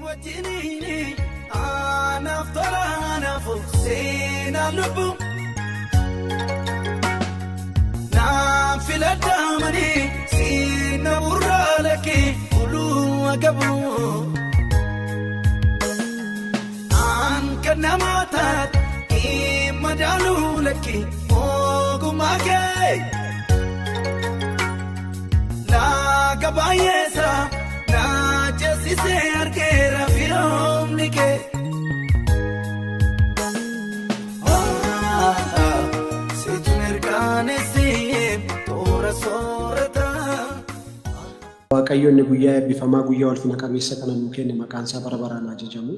wajjiniini anaaf tola anaafuu seenaa lubbuu naaf filadhamanii siina burraa lakkee uluu agabuu aan kan namaa taate madaaluu lakkee ogummaa kee laaga baay'eesaa naa jeesisee argeera firoomni kee. Waaqayyoonni guyyaa eebbifamaa guyyaa ulfina qabeessa kana nuu kenne maqaan isaa bara baraan ajajamu.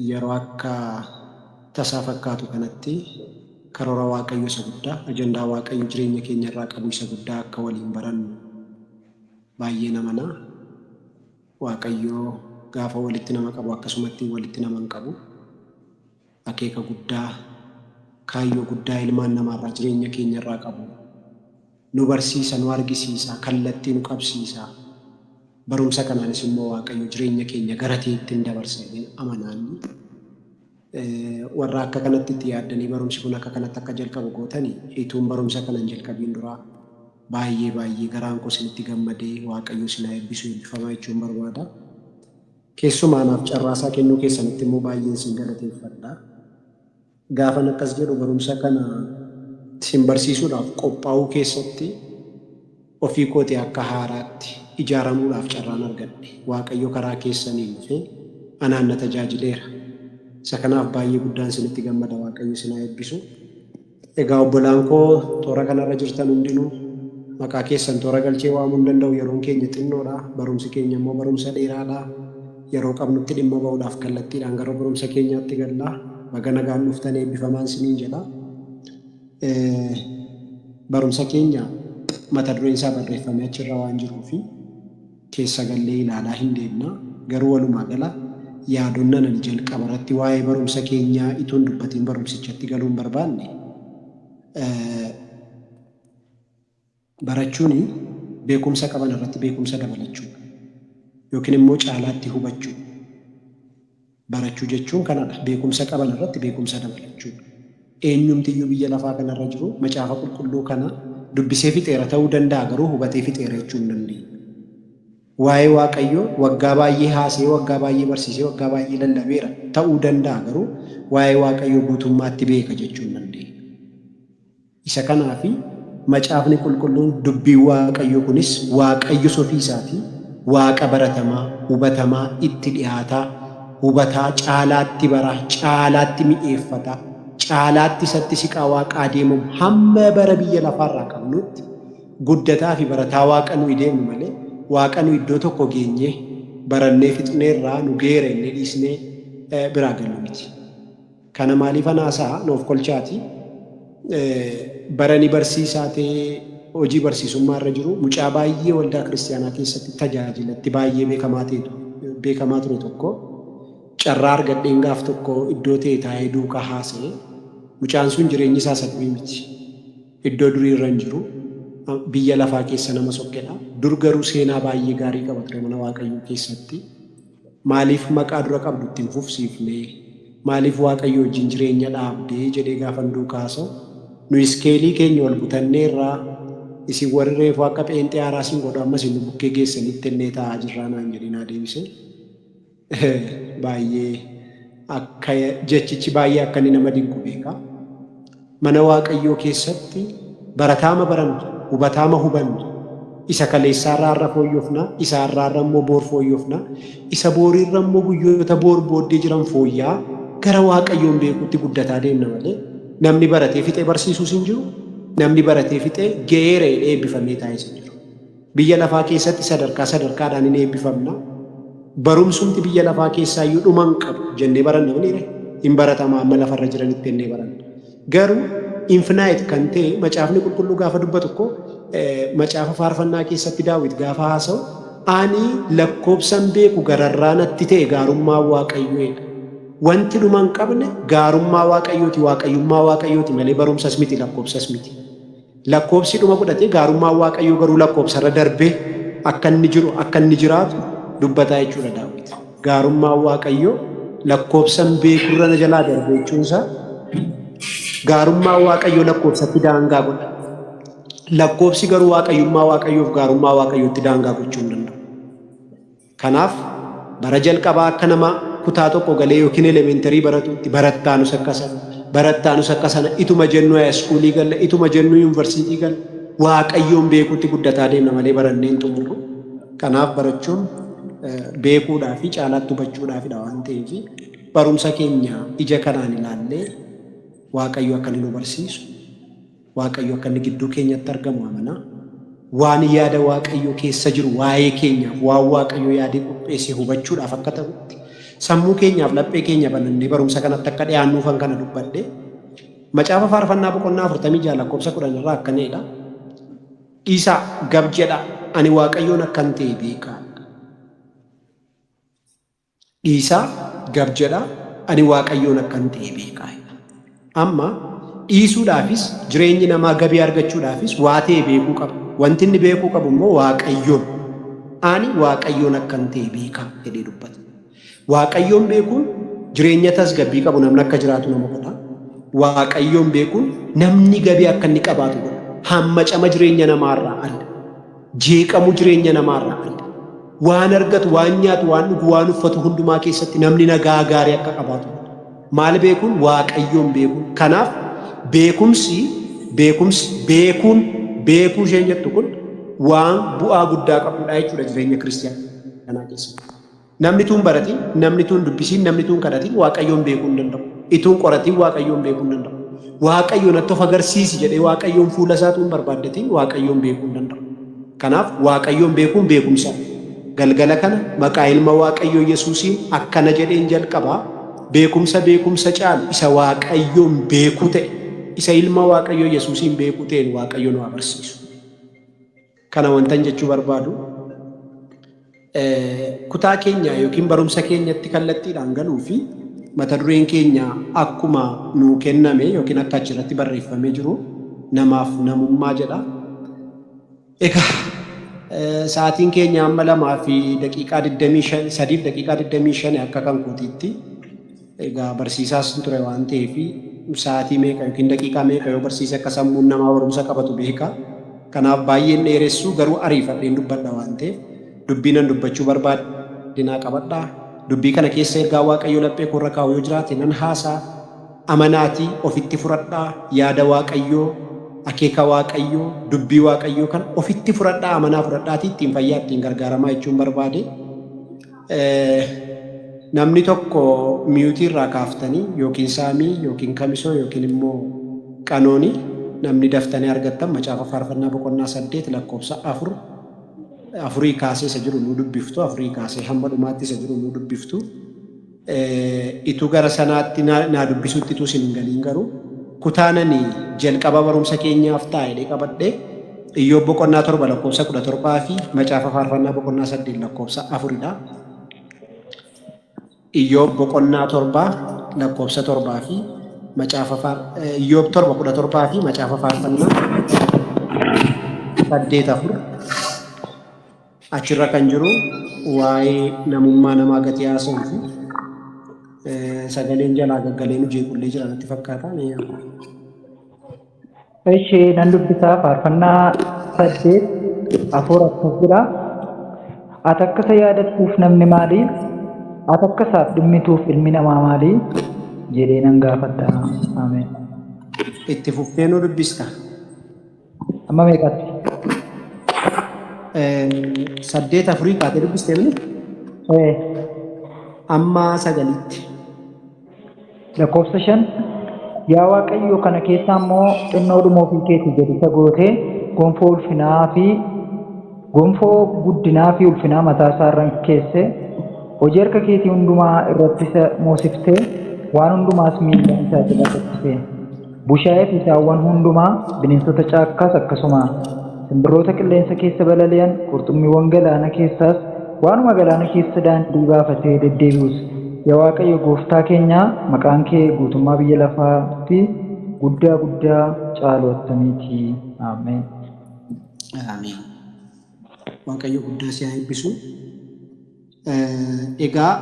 Yeroo akka tasaa fakkaatu kanatti karoora Waaqayyo isa guddaa, ajandaa Waaqayyo jireenya keenya irraa qabu isa guddaa akka waliin barannu baay'ee namana. Waaqayyo gaafa walitti nama qabu akkasumatti walitti nama hin qabu. Akeeka guddaa, kaayyoo guddaa ilmaan namaarraa jireenya keenya irraa qabu. Nu barsiisa, nu argisiisa, kallattii nu qabsiisa. Barumsa kanaanis immoo Waaqayyo jireenya keenya gara ta'etti hin dabarsine amanaanni. Warra akka kanatti itti yaaddanii barumsi kun akka kanatti akka jalqabu gootanii ituun barumsa kana hin jalqabiin duraa baay'ee garaan koo isinitti gammadee Waaqayyo isin haa eebbisu eebbifamaa jechuun barbaada. Keessumaa naaf carraasaa kennuu keessanitti immoo baay'een isin galateeffadha. Gaafan akkas jedhu barumsa kana isin barsiisuudhaaf qophaa'uu keessatti ofii kootee akka haaraatti ijaaramuudhaaf carraan argadhe. Waaqayyo karaa keessanii dhufee anaan na tajaajileera. Isa kanaaf baay'ee guddaan isinitti gammada. Waaqayyo isin haa eebbisu. Egaa obbolaan koo toora kanarra jirtan hundinuu maqaa keessan toora galchee waamuu hin danda'u. Yeroon keenya xinnoodha. Barumsi keenya immoo barumsa dheeraadha. Yeroo qabnutti dhimma ba'uudhaaf kallattiidhaan gara barumsa keenyaatti galla. Baga nagaan dhuftan eebbifamaan isiniin jedha. Barumsa keenya mata dureen isaa barreeffamee achirra waan jiruufi keessa gallee ilaalaa hin deemna. Garuu walumaa gala yaadonna nan jalqaba irratti waa'ee barumsa keenyaa ituun dubbatiin barumsichatti galuun barbaanne barachuun beekumsa qaban irratti beekumsa dabalachuu yookiin immoo caalaatti hubachuu. Barachuu jechuun kanadha. Beekumsa qaban irratti beekumsa dabalachuu. Eenyumtiyyuu biyya lafaa kanarra jiru macaafa qulqulluu kana dubbisee fixeera ta'uu danda'a, garuu hubatee fixeera jechuu hin dandeenye. Waa'ee Waaqayyoo waggaa baay'ee haasee, waggaa baay'ee barsiisee, waggaa baay'ee lallabeera ta'uu danda'a, garuu waa'ee Waaqayyoo guutummaatti beeka jechuu hin dandeenye. Isa kanaafi macaafni qulqulluun dubbii Waaqayyoo kunis Waaqayyo ofii isaatii Waaqa baratamaa, hubatamaa, itti dhiyaataa, hubataa, caalaatti baraa, caalaatti mi'eeffataa, caalaatti isatti siqaa Waaqaa deemu hamma bara biyya lafaarraa qabnutti guddataa fi barataa Waaqa nuyi deemu malee Waaqa nu iddoo tokko geenyee barannee fixneerraa nu geera inni dhiisnee biraa galu miti. Kana maaliif anaasaa noof kolchaati barani barsiisaa ta'ee hojii barsiisummaa irra jiru mucaa baay'ee waldaa kiristaanaa keessatti tajaajilatti baay'ee beekamaa ture tokko carraa argadheen gaaf tokko iddoo ta'e taa'ee duukaa haasa'e. Mucaan sun jireenyi isaa sadii miti. Iddoo durii irra hin jiru. Biyya lafaa keessa nama sokkedha. Dur garuu seenaa baay'ee gaarii qaba ture mana Waaqayyoo keessatti. Maaliif maqaa dura qabdu ittiin fufsiifnee? Maaliif Waaqayyo wajjin jireenya dhaabdee jedhee gaafan duukaa haasa'u? Nu iskeelii keenya ol butanneerraa isin warri reefu akka pheenxee haaraa isin godhu ammas inni bukkee geessanitti illee taa'aa jirraa naan jedhee naa deebise. Baay'ee akka jechichi baay'ee akka inni nama dinqu beeka. Mana Waaqayyoo keessatti barataama barannu, hubataama hubannu, isa kaleessaarraa irra fooyyofna, isa har'aarra immoo boor fooyyofna, isa booriirra immoo guyyoota boor booddee jiran fooyyaa gara Waaqayyoon beekuutti guddataa deemna malee namni baratee fixee barsiisuus hin jiru. Namni baratee fixee geera jedhee eebbifamee taa'ee hin jiru. Biyya lafaa keessatti sadarkaadhaan hin eebbifamna. Barumsumti biyya lafaa keessaa iyyuu dhuma hin qabu jennee baranna miniire hin baratama amma lafarra jiranitti jennee baranna. Garuu infinite kan ta'e macaafni qulqulluu gaafa dubbatu tokko macaafa faarfannaa keessatti Daawit gaafa haasa'u ani lakkoobsan beeku gararraa natti ta'e gaarummaa Waaqayyoodha. Wanti dhuma hin qabne gaarummaa Waaqayyooti, Waaqayyummaa Waaqayyooti malee barumsas miti, lakkoobsas miti. Lakkoobsi dhuma godhatee gaarummaa Waaqayyoo garuu lakkoobsarra darbee akka inni jiru, akka inni jiraatu dubbataa jechuudha Daawit. Gaarummaa Waaqayyoo lakkoobsan beekurra na jalaa darbe jechuunsaa gaarummaa Waaqayyoo lakkoobsatti daangaa godha. Lakkoobsi garuu Waaqayyummaa Waaqayyoof gaarummaa Waaqayyootti daangaa gochuu hin danda'u. Kanaaf bara jalqabaa akka nama kutaa tokko galee yookiin elementarii baratutti barattaanus akka sana ituma jennu iskuulii galle ituma jennu yuunivarsiitii galle Waaqayyoon beekuutti guddataa deemna malee barannee hin xumurru. Kanaaf barachuun beekuudhaa fi caalaatti hubachuudhaafidha waan ta'eef barumsa keenya ija kanaan ilaallee Waaqayyo akka inni nu barsiisu, Waaqayyo akka inni gidduu keenyatti argamu amanaa. Waan yaada Waaqayyo keessa jiru waa'ee keenyaaf waan Waaqayyo yaadee qopheesse hubachuudhaaf akka ta'utti sammuu keenyaaf laphee keenya banannee barumsa kanatti akka dhiyaannuufan kana dubbadhe macaafa faarfannaa boqonnaa 46 lakkoofsa 10 irraa akkanidha. Dhiisaa gab jedha ani Waaqayyoon akkan ta'e beekaa. Dhiisaa gab jedha ani Waaqayyoon akkan ta'e beekaa. Amma dhiisuudhaafis jireenyi namaa gabii argachuudhaafis waa ta'e beekuu qaba. Wanti inni beekuu qabu immoo Waaqayyoon. Ani Waaqayyoon akkan ta'e beekaa jedhee dubbata. Waaqayyoon beekuun jireenya tasgabbii qabu namni akka jiraatu nama godha. Waaqayyoon beekuun namni gabii akka inni qabaatu godha. Hammacama jireenya namaarraa adda. Jeeqamu jireenya namaarraa adda. Waan argatu, waan nyaatu, waan dhugu, waan uffatu hundumaa keessatti namni nagaa gaarii akka qabaatu godha. Maal beekuun? Waaqayyoon beekuun. Kanaaf beekuu isheen jettu kun waan bu'aa guddaa qabudha jechuudha jireenya kiristiyaanaa keessatti. Namni tuun baratiin, namni tuun dubbisiin, namni tuun kadhatiin Waaqayyoon beekuu hin danda'u. Ituun qoratiin Waaqayyoon beekuu hin danda'u. Waaqayyoon attoof agarsiisi jedhee Waaqayyoon fuula isaatuun barbaaddatiin Waaqayyoon beekuu hin danda'u. Kanaaf Waaqayyoon beekuun beekumsa. Galgala kana maqaa ilma Waaqayyoo Yesuusiin akkana jedheen jalqabaa beekumsa caalu isa Waaqayyoon beekuu ta'e isa ilma Waaqayyoo Yesuusiin beekuu ta'een Waaqayyo nu agarsiisu. Kana wantan jechuu barbaadu kutaa keenya yookiin barumsa keenyatti kallattiidhaan galuu fi mata dureen keenya akkuma nuu kenname yookiin akka achirratti barreeffamee jiru namaaf namummaa jedha. Egaa sa'aatiin keenya amma 2:25 akka kan kootiitti egaa barsiisaas ture waan ta'eef sa'aatii meeqa yookiin daqiiqaa meeqa yoo barsiise akka sammuun namaa barumsa qabatu beeka. Kanaaf baay'een dheeressuu garuu ariifadheen dubbadha waan ta'eef dubbiinan dubbachuu barbaadinaa qabadhaa. Dubbii kana keessa ergaa Waaqayyoo laphee koorra kaa'u yoo jiraate nan haasaa. Amanaatii ofitti fudhadhaa. Yaada Waaqayyoo, akeeka Waaqayyoo, dubbii Waaqayyoo kan ofitti fudhadhaa, amanaa fudhadhaatii ittiin fayyaa ittiin gargaaramaa jechuun barbaade. Namni tokko miyuutii irraa kaaftanii yookiin saamii yookiin kamisoo yookiin immoo qanoonii namni daftanii argattan macaafa faarfannaa boqonnaa 8 lakkoofsa 4 kaasee isa jiru nu dubbiftu, 4 kaasee hamma dhumaatti isa jiru nu dubbiftu. Itu gara sanaatti naa dubbisutti tu sin galiin garuu kutaanani jalqaba barumsa keenyaaf taa'ee qabadhee Iyyoob boqonnaa 7 lakkoofsa 17 fi macaafa faarfannaa boqonnaa 8 lakkoofsa 4dha. Iyyoob boqonnaa 7 lakkoofsa 7 fi macaafa Iyyoob 7:17 fi macaafa faarfannaa 8:4 achirra kan jiru waa'ee namummaa namaa gati haasa'uu fi sagaleen jalaa gaggaleen jeequllee jira natti fakkaata. Eshi nan dubbisaa faarfannaa 8:4 akkas jira. Ati akka isa yaadattuuf namni maali? Ati akka isaaf dhimmituuf ilmi namaa maali? Jedhee nan gaafadha. Ameen. Itti fuftee nu dubbista. Amma meeqatti? 8:4 kaatee dubbistee mini? Amma 9tti. Lakkoofsa 5. Yaa Waaqayyo kana keessa immoo xinnoodhuma ofii keetii gadi isa gootee gonfoo guddinaa fi ulfinaa mataa isaa irra keesse hojii harka keetii hundumaa irratti isa moosiftee waan hundumaas miilla isaa jala qottise. Bushaayee fi saawwan hundumaa, bineensota caakkaas akkasuma simbirroota qilleensa keessa balali'an, qurxummiiwwan galaana keessaas waanuma galaana keessa daandii baafatee deddeebi'us. Yaa Waaqayyo gooftaa keenya maqaan kee guutummaa biyya lafaatti guddaa caalu attamiiti. Ameen. Ameen. Waaqayyo guddaa si haa eebbisu. Egaa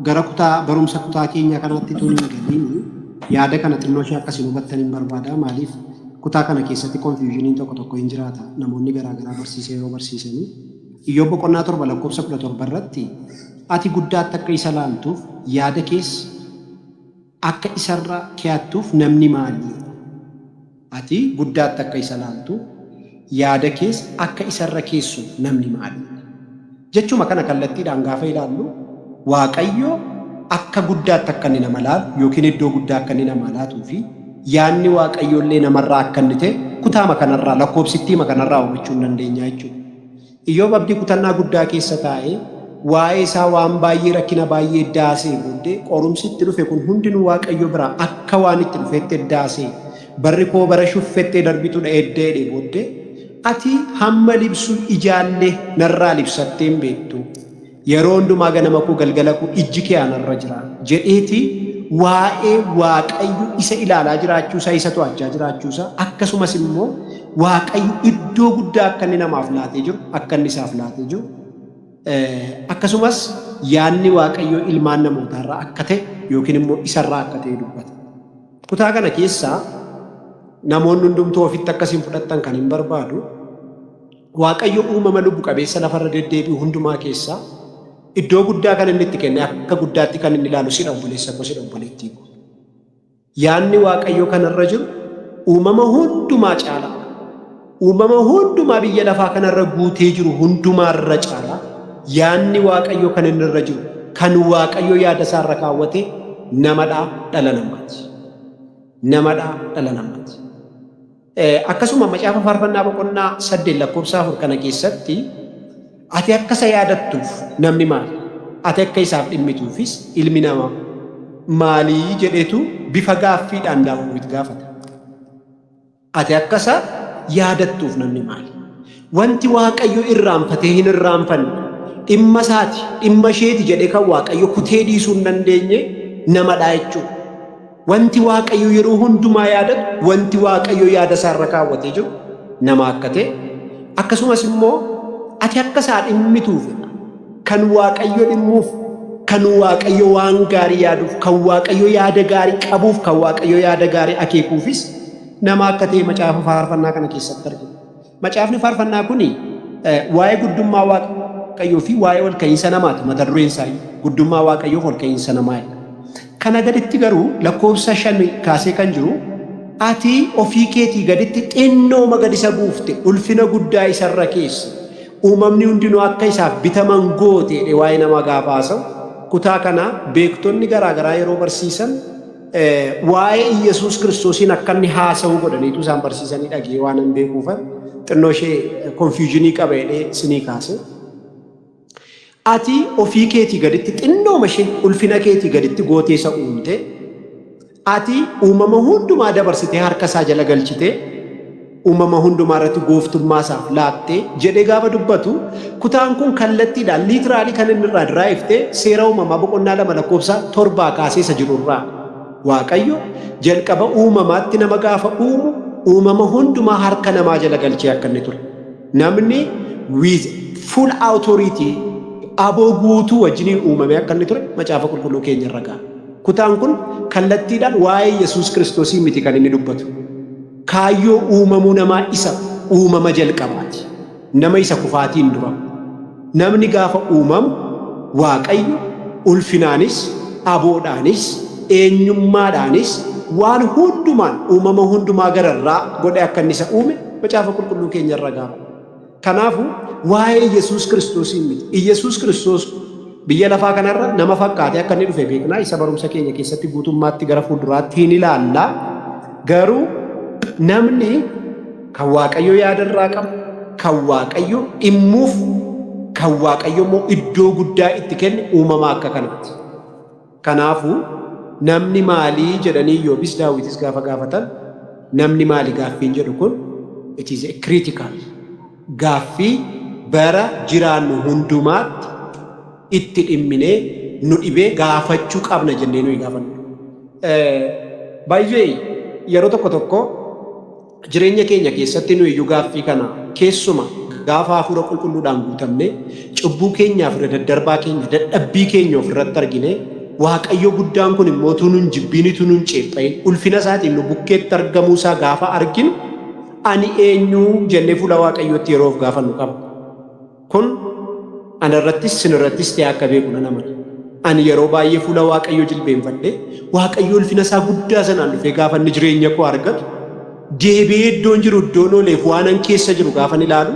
gara kutaa barumsa kutaa keenya kanatti tuni galiin yaada kana xinnoo ishee akkasiin hubattaniin barbaada. Maaliif kutaa kana keessatti confusioniin tokko hin jiraata. Namoonni garaagaraa barsiisee yoo barsiisanii Iyyoob boqonnaa 7 lakkoofsa 17 irratti ati guddaatti akka isa laaltuuf yaada keessa akka isarra keeyattuuf namni maali? Ati guddaatti akka isa laaltuuf yaada keessa akka isarra keessuuf namni maali? Jechuma kana kallattiidhaan gaafa ilaallu Waaqayyo akka guddaatti akka inni nama laalu yookiin iddoo guddaa akka inni nama laatuu fi yaadni Waaqayyo illee namarraa akka inni ta'e kutaama kanarraa lakkoofsittiima kanarraa hubachuu hin dandeenya jechuudha. Iyyoob abdii kutannaa guddaa keessa taa'ee waa'ee isaa waan baay'ee rakkina baay'ee daasee booddee qorumsi itti dhufe kun hundinuu Waaqayyo biraa akka waan itti dhufetti daasee barri koo bara shuffettee darbitudha eddeedhe booddee ati hamma libsuu ijaallee narraa libsattee hin beektu. Yeroo hundumaa ganama koo galgala koo ijji kee anarra jira jedheeti waa'ee Waaqayyo isa ilaalaa jiraachuusaa isa to'achaa jiraachuusaa akkasumas immoo Waaqayyo iddoo guddaa akka inni namaaf laatee jiru akka inni isaaf laatee jiru akkasumas yaadni Waaqayyo ilmaan namootaarraa akka ta'e yookiin immoo isarraa akka ta'e dubbata. Kutaa kana keessaa namoonni hundumtuu ofitti akkasiin fudhatan kan hin barbaadu Waaqayyo uumama lubbu qabeessa lafarra deddeebi'u hundumaa keessaa iddoo guddaa kan inni itti kenne akka guddaatti kan inni ilaalu sidha obboleessa koo sidha obboleettii koo. Yaadni Waaqayyo kanarra jiru uumama hundumaa caala. Uumama hundumaa biyya lafaa kanarra guutee jiru hundumaarra caala. Yaadni Waaqayyo kan inni irra jiru kan Waaqayyo yaada isaarra kaawwate namadhaa dhala namaati. Namadhaa dhala namaati. Akkasuma macaafa faarfannaa boqonnaa 8 lakkoofsa 4 kana keessatti ati akka isa yaadattuuf namni maali? Ati akka isaaf dhimmituufis ilmi namaa maalii jedhetu bifa gaaffiidhaan Daawit gaafata. Ati akka isa yaadattuuf namni maali? Wanti Waaqayyo irraanfatee hin irraanfanne dhimma isaati dhimma isheeti jedhee kan Waaqayyo kutee dhiisuu hin dandeenye namadhaa jechuudha. Wanti Waaqayyo yeroo hundumaa yaadatu wanti Waaqayyo yaada isaarra kaawwatee jiru nama akka ta'e akkasumas immoo ati akka isaa dhimmituuf kan Waaqayyo dhimmuuf kan Waaqayyo waan gaarii yaaduuf kan Waaqayyo yaada gaarii qabuuf kan Waaqayyo yaada gaarii akeekuufis nama akka ta'e macaafa faarfannaa kana keessatti argina. Macaafni faarfannaa kuni waa'ee guddummaa Waaqayyoo fi waa'ee ol ka'iinsa namaati. Mata dureen isaa guddummaa Waaqayyoo ol ka'iinsa namaa. Kana gaditti garuu lakkoofsa 5 kaasee kan jiru ati ofii keetii gaditti xinnooma gad isa buufte ulfina guddaa isarra keessa uumamni hundinuu akka isaaf bitaman gooteedhe waa'ee nama gaafa haasa'u. Kutaa kana beektonni garaagaraa yeroo barsiisan waa'ee Iyesuus Kiristoosiin akka inni haasa'u godhaniitu isaan barsiisanii dhagee waan hin beekuufan xinnoo ishee confusionii qabeedhee sinii kaase. Ati ofii keetii gaditti xinnooma ishee ulfina keetii gaditti gootee isa uumte ati uumama hundumaa dabarsitee harka isaa jala galchite uumama hundumaa irratti gooftummaa isaaf laattee jedhee gaafa dubbatu kutaan kun kallattiidhaan liitiraalii kan inni irraa diraayiftee seera uumamaa boqonnaa 2 lakkoofsa 7 kaasee isa jirurraa Waaqayyo jalqaba uumamaatti nama gaafa uumu uumama hundumaa harka namaa jala galchee akka inni ture. Namni with full authority aboo guutuu wajjiniin uumamee akka inni ture macaafa qulqulluu keenya irra ga'a. Kutaan kun kallattiidhaan waa'ee Yesuus Kiristoosii miti kan inni dubbatu. Kaayyoo uumamuu namaa isa uumama jalqabaati. Nama isa kufaatiin dura. Namni gaafa uumamu Waaqayyo ulfinaanis aboodhaanis eenyummaadhaanis waan hundumaan uumama hundumaa gararraa godhe akka inni isa uume macaafa qulqulluu keenya irra ga'a. Kanaafuu waa'ee Yesuus Kiristoosii miti. Yesuus Kiristoos biyya lafaa kanarra nama fakkaatee akka inni dhufe beeknaa. Isa barumsa keenya keessatti guutummaatti gara fuulduraatti hin ilaalla. Garuu namni kan Waaqayyo yaadarraa qabu, kan Waaqayyo dhimmuuf, kan Waaqayyo immoo iddoo guddaa itti kenne uumamaa akka kanaati. Kanaafuu namni maalii jedhanii Iyyoobis Daawitis gaafa gaafatan namni maalii gaaffiin jedhu kun it is a critical gaaffii bara jiraannu hundumaatti itti dhimminee nu dhibee gaafachuu qabna jennee nuyi gaafannu. Baay'ee yeroo tokko jireenya keenya keessatti nuyi iyyuu gaaffii kana keessuma gaafa hafuura qulqulluudhaan guutamne cubbuu keenyaaf irra daddarbaa keenya dadhabbii keenya ofirratti argine Waaqayyo guddaan kun immoo tunuun jibbiinitu nuun ceephayin ulfina isaatiin nu bukkeetti argamuu isaa gaafa arginu ani eenyu jennee fuula Waaqayyootti yeroo of gaafannu qaba. Kun anarrattis sinirrattis ta'e akka beeku nan amana. Ani yeroo baay'ee fuula Waaqayyoo jilbeenfadhe Waaqayyo ulfina isaa guddaa sanaan dhufee gaafa inni jireenya koo argatu deebi'ee iddoon jiru iddoon ooleef waanan keessa jiru gaafa ilaalu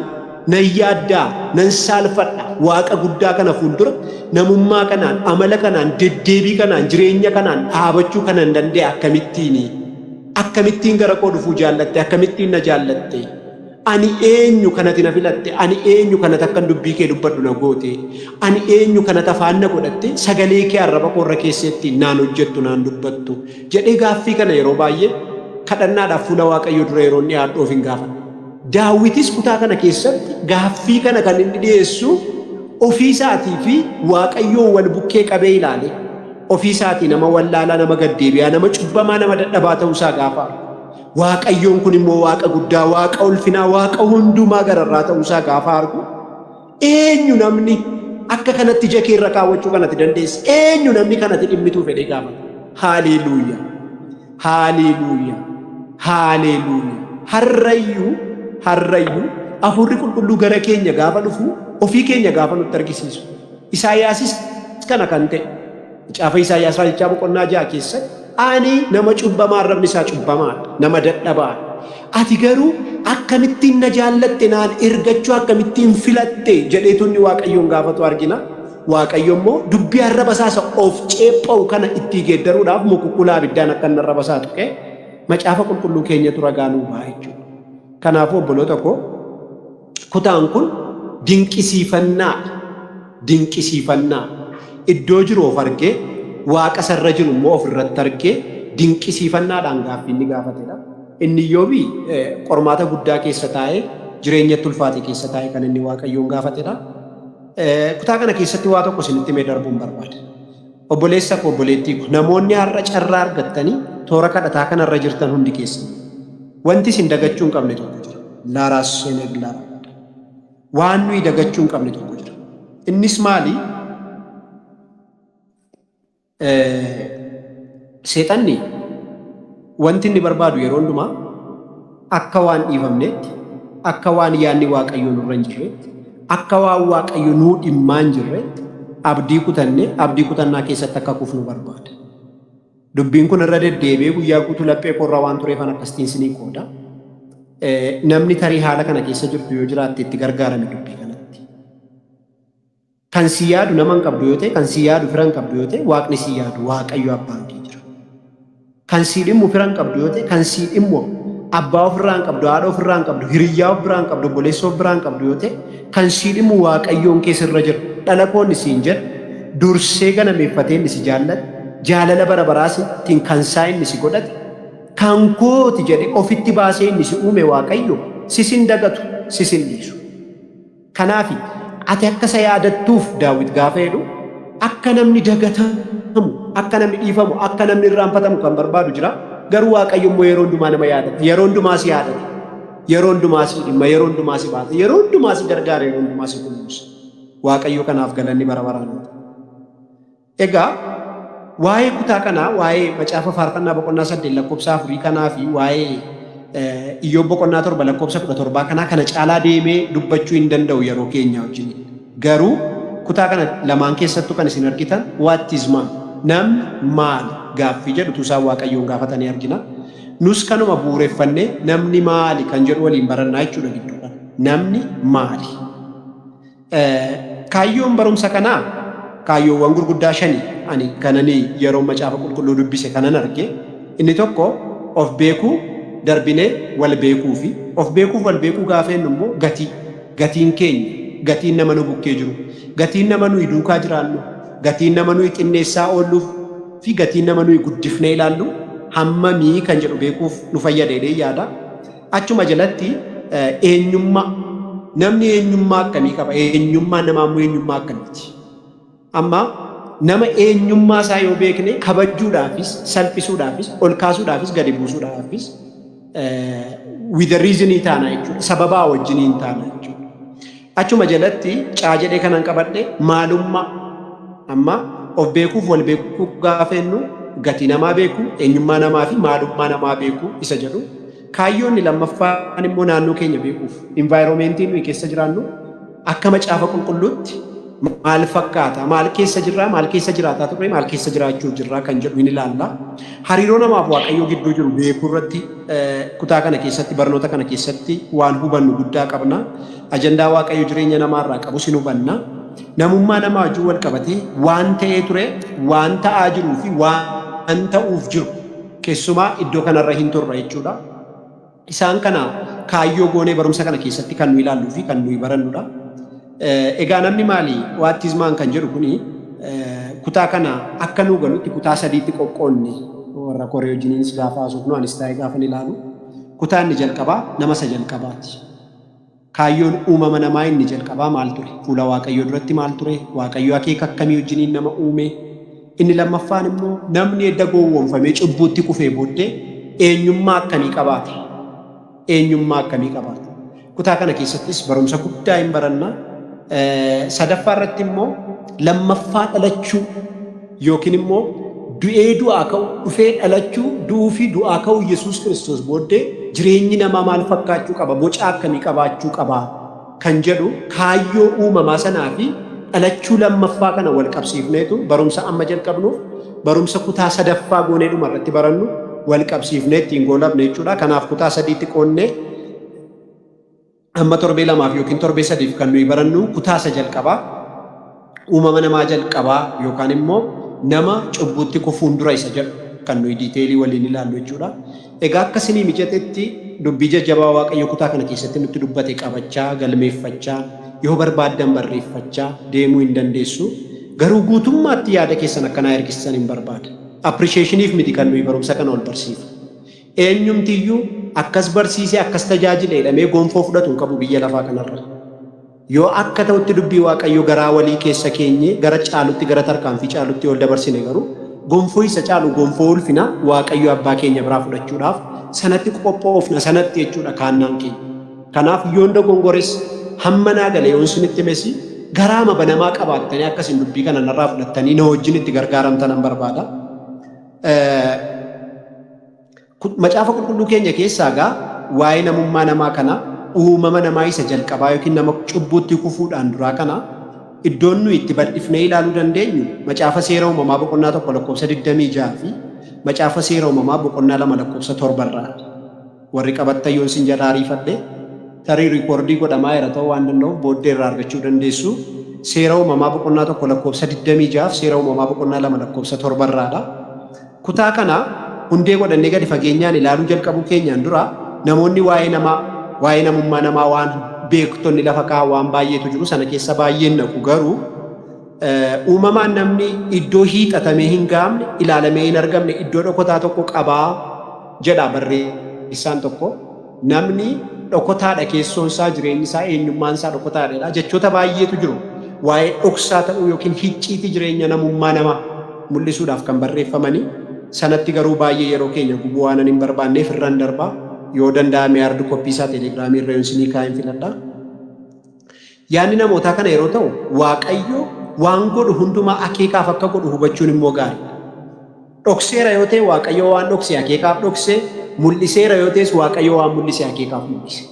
nan yaaddaa nan saalfadha Waaqa guddaa kana fuuldura namummaa kanaan amala kanaan deddeebii kanaan jireenya kanaan dhaabachuu kanan danda'e akkamittiin gara koo dhufuu jaallatte akkamittiin na jaallatte ani eenyu kanatti na filatte ani eenyu kanatti akkan dubbii kee dubbadhu na goote ani eenyu kanatti afaan na godhatte sagalee kee arraba koo irra keessetti naan hojjettu naan dubbattu jedhee gaaffii kana yeroo baay'ee kadhannaadhaaf fuula Waaqayyoo dura yeroo inni dhiyaadhu of hin gaafadhu. Daawitis kutaa kana keessatti gaaffii kana kan inni dhiyeessu ofii isaatii fi Waaqayyoo wal bukkee qabee ilaale ofii isaatii nama wallaalaa nama gaddeebi'aa nama cubbamaa nama dadhabaa ta'uusaa gaafa Waaqayyoon kun immoo Waaqa guddaa Waaqa ulfinaa Waaqa hundumaa gararraa ta'uusaa gaafa argu eenyu namni akka kanatti ija kee irra kaawwachuu kanatti dandeessi eenyu namni kanatti dhimmituu fedhee gaafata. Haaleluuyaa haaleluuyaa haaleluuyaa harrayyuu hafuurri qulqulluu gara keenya gaafa dhufu ofii keenya gaafa nutti argisiisu. Isaayaasis kana kan ta'e Macaafa Isaayyaas faajichaa boqonnaa 6 keessatti ani nama cubbamaa arrabni isaa cubbamaadha nama dadhabaadha ati garuu akkamittiin na jaallatte naan ergachuu akkamittiin filatte jedheetu inni Waaqayyoon gaafatu argina. Waaqayyo immoo dubbii arraba isaa of ceepha'u kana itti geeddaruudhaaf mukukkulaa abiddaan akka inni arraba isaa tuqe macaafa qulqulluu keenyatu ragaa nuu ba'a jechuudha. Kanaafuu obboloota koo kutaan kun dinqisiifannaa iddoo jiru of argee Waaqa sarra jiru immoo ofirratti argee dinqisiifannaadhaan gaaffii inni gaafatedha. Inni Iyyoobii qormaata guddaa keessa taa'ee jireenyatti ulfaate keessa taa'ee kan inni Waaqayyoon gaafatedha. Kutaa kana keessatti waa tokko isinitti mee darbuun barbaada. Obboleessa koo obboleettii koo namoonni har'a carraa argattanii toora kadhataa kanarra jirtan hundi keessan wanti isin dagachuu hin qabne tokko jira. Laaraas seneglaara. Waan nuyi dagachuu hin qabne tokko jira. Innis maali? Seexanni wanti inni barbaadu yeroo hundumaa akka waan dhiifamneetti akka waan yaadni Waaqayyoo nurra hin jirreetti akka waan Waaqayyo nuu dhimmaa hin jirreetti abdii kutannaa keessatti akka kufnu barbaada. Dubbiin kun irra deddeebi'ee guyyaa guutuu laphee koorraa waan tureefan akkasitiin isinii qooda. Namni tarii haala kana keessa jirtu yoo jiraatte itti gargaarame dubbii kanatti. Kan si yaadu nama hin qabdu yoo ta'e, kan si yaadu fira hin qabdu yoo ta'e, Waaqni si yaadu Waaqayyo abbaan kee jira. Kan si dhimmu fira hin qabdu yoo ta'e, kan si dhimmu abbaa ofirraa hin qabdu, haadha ofirraa hin qabdu, hiriyyaa of biraa hin qabdu, obboleessa of biraa hin qabdu yoo ta'e, kan si dhimmu Waaqayyoon keessa irra jira. Dhalakoonni siin jedhu dursee ganameeffatee inni si jaallate, jaalala bara baraasitiin kan isaa inni si godhate, kan kooti jedhe ofitti baasee inni si uume Waaqayyo sisin dagatu, sisin dhiisu. Kanaafi ati akka isa yaadattuuf Daawit gaafa jedhu akka namni dagatamu, akka namni dhiifamu, akka namni irraanfatamu kan barbaadu jira. Garuu Waaqayyo immoo yeroo hundumaa nama yaadata, yeroo hundumaa si yaadata, yeroo hundumaa si dhimma, yeroo hundumaa si baata, yeroo hundumaa si gargaara, yeroo hundumaa si kunuunsa. Waaqayyo kanaaf galanni bara baraan. Egaa waa'ee kutaa kanaa, waa'ee macaafa faarfannaa boqonnaa 8 lakkoofsa 4 kanaa fi waa'ee Iyyoob boqonnaa 7 lakkoofsa 17 kanaa kana caalaa deemee dubbachuu hin danda'u yeroo keenya wajjin. Garuu kutaa kana lamaan keessattuu kan isin argitan what is man? Namni maali? Gaaffii jedhutu isaan Waaqayyoon gaafatanii argina. Nus kanuma bu'uureffannee namni maali kan jedhu waliin barannaa jechuudha gidduudha. Namni maali? Kaayyoon barumsa kanaa kaayyoowwan gurguddaa 5 ani kananii yeroo macaafa qulqulluu dubbise kanan arge. Inni tokko of beekuu darbinee wal beekuu fi of beekuuf wal beekuu gaafa jennu immoo gatiin keenya, gatiin nama nu bukkee jiru, gatiin nama nuyi duukaa jiraannu, gatiin nama nuyi xinneessaa oolluuf fi gatiin nama nuyi guddifnee ilaallu hammamii kan jedhu beekuuf nu fayyadee yaada. Achuma jalatti eenyummaa, namni eenyummaa akkamii qaba? Eenyummaa namaa immoo eenyummaa akkamiiti? Amma nama eenyummaa isaa yoo beekne kabajuudhaafis, salphisuudhaafis, ol kaasuudhaafis, gadi buusuudhaafis with the reason taana jechuudha. Sababaa wajjiniin taana jechuudha. achuma jalatti caa jedhee kanan qabadhe maalummaa amma of beekuuf wal beekuu gaafa jennu gatii namaa beeku eenyummaa namaa fi maalummaa namaa beeku isa jedhu kaayyoonni lammaffaan immoo naannoo keenya beekuuf environmentiin nuyi keessa jiraannu akka macaafa qulqulluutti maal fakkaata maal keessa jirraa maal keessa jiraataa turre maal keessa jiraachuu jirraa kan jedhu hin ilaalla hariiroo namaaf waaqayyoo gidduu jiru beekuu irratti kutaa kana keessatti barnoota kana keessatti waan hubannu guddaa qabna ajandaa waaqayyo jireenya namaarraa qabu sin hubanna namummaa namaa wajjin wal qabatee waan ta'ee ture waan ta'aa jiruu fi waan ta'uuf jiru keessumaa iddoo kanarra hin turre jechuudha isaan kana kaayyoo goonee barumsa kana keessatti kan nu ilaalluu fi kan nuyi barannudha egaa namni maali waatizmaan kan jedhu kuni kutaa kana akka nu galutti kutaa sadiitti qoqqoonni warra koree wajjiniinis gaafa haasuuf nu anis taa'ee gaafa ilaalu kutaa inni jalqabaa nama isa jalqabaati kaayyoon uumama namaa inni jalqabaa maal ture fuula waaqayyoo duratti maal ture waaqayyoo akeeka akkamii wajjiniin nama uume inni lammaffaan immoo namni edda gowwoomfamee cubbuutti kufee booddee eenyummaa akkamii qabaate kutaa kana keessattis barumsa guddaa hin baranna sadaffaa irratti immoo lammaffaa dhalachuu yookiin immoo du'ee du'aa ka'u dhufee dhalachuu du'uu fi du'aa ka'u Yesuus Kiristoos booddee jireenyi namaa maal fakkaachuu qaba boca akkamii qabaachuu qaba kan jedhu kaayyoo uumamaa sanaa fi dhalachuu lammaffaa kana wal qabsiifneetu barumsa amma jalqabnuuf barumsa kutaa sadaffaa goonee dhuma irratti barannu wal qabsiifnee ittiin goolabne jechuudha kanaaf kutaa sadiitti qoonnee amma torbee lamaaf yookiin torbee sadiif kan nuyi barannu kutaa isa jalqabaa uumama namaa jalqabaa yookaan immoo nama cubbuutti kufuun dura isa jedhu kan nuyi diiteelii waliin ilaallu jechuudha. Egaa akkasinii mijatetti dubbii jajjabaa waaqayyo kutaa kana keessatti nutti dubbate qabachaa galmeeffachaa yoo barbaaddan barreeffachaa deemuu hin dandeessu garuu guutummaatti yaada keessan akkanaa ergisan hin barbaada. Appreciationiif miti kan nuyi barumsa kana ol barsiifu. Eenyumtiyyuu akkas barsiisee akkas tajaajila jedhamee gonfoo fudhatu hin qabu biyya lafaa kanarra. Yoo akka ta'utti dubbii waaqayyo garaa walii keessa keenye gara caalutti gara tarkaanfii caalutti ol dabarsine garuu gonfoo isa caalu gonfoo ulfina waaqayyo abbaa keenya biraa fudhachuudhaaf sanatti qophoofna sanatti jechuudha kaannaan keenya. Kanaaf yoon dogongores hamma naa galee yoon sinitti mesi garaama banamaa qabaattanii akkasiin dubbii kana narraa fudhattanii na wajjin itti gargaaramtan nan barbaada. Macaafa qulqulluu keenya keessaa gaa waa'ee namummaa namaa kana uumama namaa isa jalqabaa yookiin nama cubbuutti kufuudhaan duraa kana iddoon nuyi itti bal'ifnee ilaaluu dandeenyu macaafa seera uumamaa boqonnaa 1 lakkoofsa 26 fi macaafa seera uumamaa boqonnaa 2 lakkoofsa 7 irraa warri qabattan yoon sin jalaa ariifadhe tarii riikoordii godhamaa jira ta'uu waan danda'uuf booddee irraa argachuu dandeessu seera uumamaa boqonnaa 1 lakkoofsa 26 seera uumamaa boqonnaa 2 lakkoofsa 7 irraadha. Kutaa kana hundee godhannee gadi fageenyaan ilaaluu jalqabuu keenyaan dura namoonni waa'ee namummaa namaa waan beektonni lafa kaa'an waan baay'eetu jiru sana keessa baay'een naqu garuu uumamaan namni iddoo hiixatamee hin gaamne ilaalamee hin argamne iddoo dhokotaa tokko qabaa jedha barreessaan tokko namni dhokotaadha keessoon isaa jireenyi isaa eenyummaan isaa dhokotaadha jechoota baay'eetu jiru waa'ee dhoksaa ta'uu yookiin hicciitii jireenya namummaa namaa mul'isuudhaaf kan barreeffamanii sanatti garuu baay'ee yeroo keenya gubuu waan hin barbaanneef irraan darbaa yoo danda'ame ardu koppii isaa teelegiraamii irra yoonsinii kaa'in filadha. Yaanni namootaa kana yeroo ta'u waaqayyo waan godhu hundumaa akeekaaf akka godhu hubachuun immoo gaariidha. Dhokseera yoo ta'e waaqayyo waan dhokse akeekaaf dhokse mul'iseera yoo ta'es waaqayyo waan mul'ise akeekaaf mul'ise.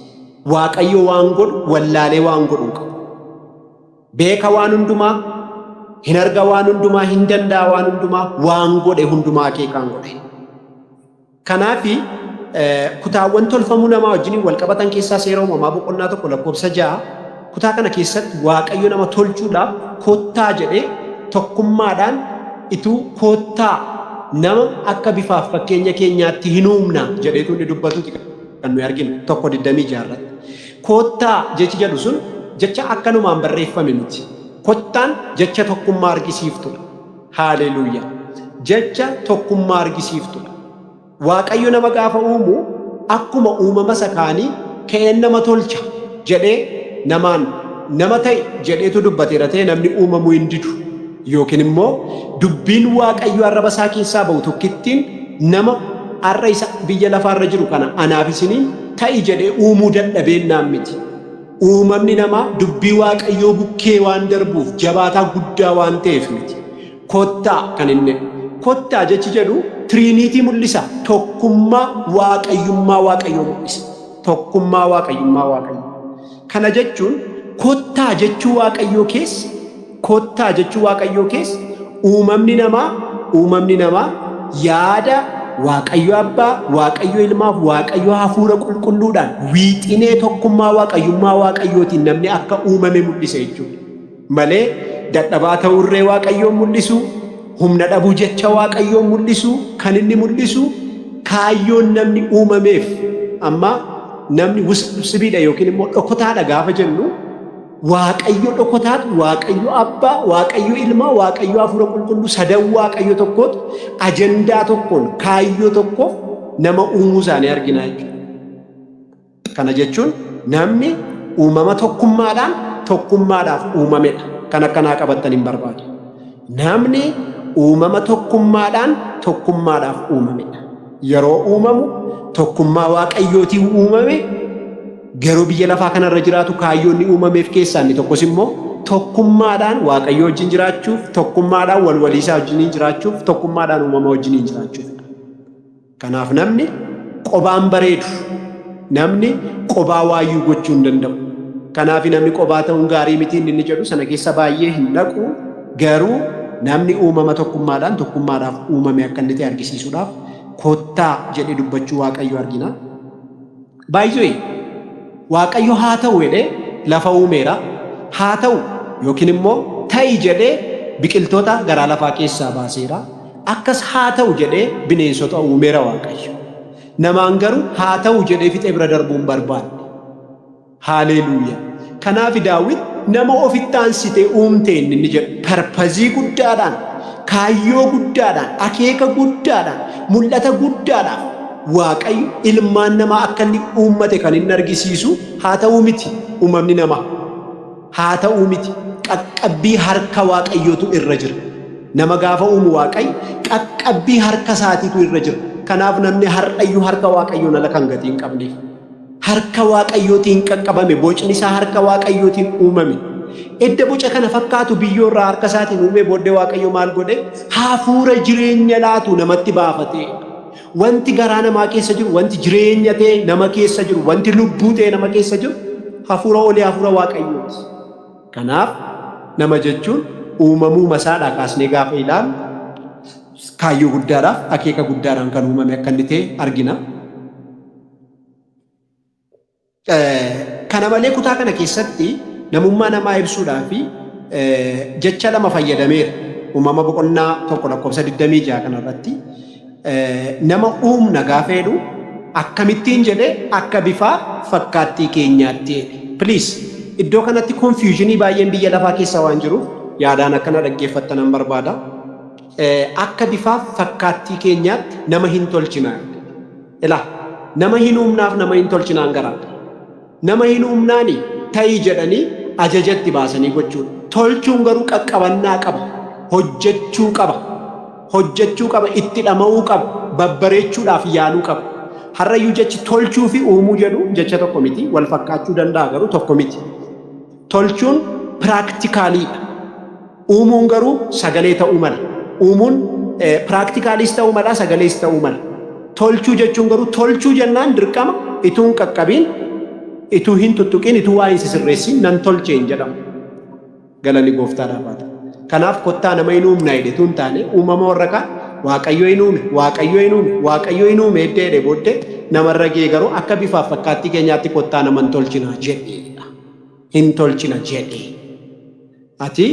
Waaqayyo waan godhu wallaalee waan godhu qabu. Beeka waan hundumaa hin arga waan hundumaa hin danda'a waan hundumaa waan godhe hundumaa akeekaan godhe. Kanaafi kutaawwan tolfamuu namaa wajjin wal qabatan keessaa seera uumamaa boqonnaa 1 lakkoofsa 6 kutaa kana keessatti waaqayyo nama tolchuudhaaf kottaa jedhee tokkummaadhaan ituu kottaa nama akka bifaaf fakkeenya keenyaatti hin uumna jedheetu inni dubbatutti kan nuyi arginu 1:26 irratti. Kottaa jechi jedhu sun jecha akkanumaan barreeffame miti. Kottaan jecha tokkummaa argisiiftudha. Haaleluuyaa. Jecha tokkummaa argisiiftudha. Waaqayyo nama gaafa uumu akkuma uumama sakaanii ka'een nama tolcha jedhee nama ta'e jedheetu dubbateera ta'e namni uumamuu hin didu yookiin immoo dubbiin waaqayyo arraba isaa keessaa ba'u tokkittiin nama arra isa biyya lafaarra jiru kana anaaf isiniin ta'i jedhee uumuu dadhabeennaan miti. uumamni namaa dubbii waaqayyoo bukkee waan darbuuf jabaataa guddaa waan ta'eef miti. Kottaa kan inni kottaa jechi jedhu tiriiniitii mul'isa. Tokkummaa waaqayyummaa waaqayyoo mul'isa. Tokkummaa waaqayyummaa waaqayyoo. Kana jechuun kottaa jechuu waaqayyoo keessa uumamni namaa yaada waaqayyo abbaa, waaqayyo ilmaaf, waaqayyo hafuura qulqulluudhaan wiixinee tokkummaa waaqayyummaa waaqayyootiin namni akka uumame mul'isa jechuudha. Malee dadhabaa ta'urree waaqayyoon mul'isu, humna dhabuu jecha waaqayyoon mul'isu, kan inni mul'isu kaayyoon namni uumameef. Amma namni sibiidha yookiin immoo dhokotaadha gaafa jennu waaqayyo dhokotaatu, waaqayyo abbaa, waaqayyo ilmaa, waaqayyo hafuura qulqulluu sadan waaqayyo tokkootu ajandaa tokkoon kaayyoo tokkoof nama uumuu isaanii argina jechuudha. Kana jechuun namni uumama tokkummaadhaaf uumamedha. Kan akkanaa qabattan hin barbaadu. Namni uumama tokkummaadhaaf uumamedha. Yeroo uumamu tokkummaa waaqayyootiin uumame. Garuu biyya lafaa kanarra jiraatu kaayyoonni uumameef keessaa inni tokkos immoo tokkummaadhaan waaqayyo wajjin jiraachuuf, tokkummaadhaan walwaliisaa wajjin jiraachuuf, tokkummaadhaan uumama wajjin jiraachuuf. Kanaaf namni qobaan bareedu, namni qobaa waayyuu gochuu hin danda'u. Kanaaf namni qobaa ta'uun gaarii miti inni jedhu sana keessa baay'ee hin dhaqu. Garuu namni uumama tokkummaadhaaf uumame akka inni ta'e argisiisuudhaaf kottaa jedhee dubbachuu waaqayyo argina. Baay'ee waaqayyo haa ta'u jedhee lafa uumeera. Haa ta'u yookiin immoo ta'i jedhee biqiltoota garaa lafaa keessaa baaseera. Akkas haa ta'u jedhee bineensota uumeera waaqayyo. Namaan garuu haa ta'u jedhee fixee bira darbuun barbaanne. Haaleluuyaa. Kanaaf Daawit nama ofitti aansitee uumte inni jedhu parpazii guddaadhaan, kaayyoo guddaadhaan, akeeka guddaadhaan, mul'ata guddaadhaan waaqayyo ilmaan namaa akka inni uummate kan inni argisiisu. Haa ta'uu miti uumamni namaa, haa ta'uu miti qaqqabbii harka waaqayyootu irra jira. Nama gaafa uumu waaqayyo qaqqabbii harka isaatiitu irra jira. Kanaaf namni har'ayyuu harka waaqayyoon ala kan gatii hin qabneef, harka waaqayyootiin qaqqabame, bocni isaa harka waaqayyootiin uumame. Edda boca kana fakkaatu biyyoorraa harka isaatiin uume booddee waaqayyo maal godhe? Hafuura jireenya laatu namatti baafate. Wanti garaa namaa keessa jiru, wanti jireenya ta'e nama keessa jiru, wanti lubbuu ta'e nama keessa jiru hafuura olee hafuura waaqayyooti. Kanaaf nama jechuun uumamuu masaadhaa kaasnee gaafa ilaalu kaayyoo guddaadhaaf akeeka guddaadhaan kan uumame akka inni ta'e argina. Kana malee kutaa kana keessatti namummaa namaa ibsuudhaaf jecha lama fayyadameera. Uumama boqonnaa 1:26 kanarratti nama uumna gaafa jedhu akkamittiin jedhee akka bifaa fakkaattii keenyaatti jedhe. Please iddoo kanatti confusionii baay'een biyya lafaa keessa waan jiruuf yaadaan akkana dhaggeeffattan nan barbaada. Akka bifaa fakkaattii keenyaatti nama hin tolchinaa. Ilaa nama hin uumnaaf nama hin tolchinaan garaadha. Nama hin uumnaani ta'ii jedhanii ajajatti baasanii gochuudha. Tolchuun garuu qaqqabannaa qaba, hojjechuu qaba, itti dhama'uu qaba, babbareechuudhaaf yaaluu qaba. Har'ayyuu jechi tolchuu fi uumuu jedhu jecha tokko miti, wal fakkaachuu danda'a garuu tokko miti. Tolchuun piraktikaaliidha. Uumuun garuu sagalee ta'uu mala. Uumuun piraktikaaliis ta'uu mala, sagalees ta'uu mala. Tolchuu jechuun garuu tolchuu jennaan dirqama ituun qaqqabiin, ituu hin tuttuqin, ituu waa hin sisirreessin nan tolcheen jedhama. Galanni gooftaadhaaf haa ta'u. Kanaaf kottaa nama hin uumna jedhetu hin taane uumama warra kaan waaqayyo hin uume jedhee booddee namarra gee garuu akka bifaaf fakkaattii keenyaatti kottaa nama hin tolchina jedheedha. Hin tolchina jedhee. Ati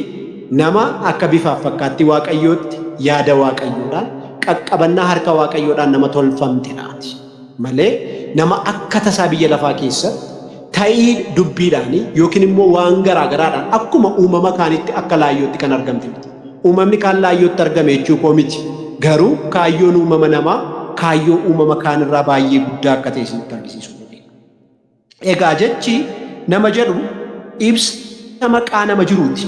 nama akka bifaaf fakkaattii waaqayyootti yaada waaqayyoodhaan qaqqabannaa harka waaqayyoodhaan nama tolfamteedhaati. Malee nama akka tasaa biyya lafaa keessatti ta'ii dubbiidhaanii yookiin immoo waan garaa garaadhaan akkuma uumama kaanitti akka laayyootti kan argamte. Uumamni kaan laayyootti argame jechuu koo miti. Garuu kaayyoon uumama namaa kaayyoo uumama kaanirraa baay'ee guddaa akka ta'e isinitti argisiisuu dandeenya. Egaa jechi nama jedhu ibsa maqaa nama jiruuti.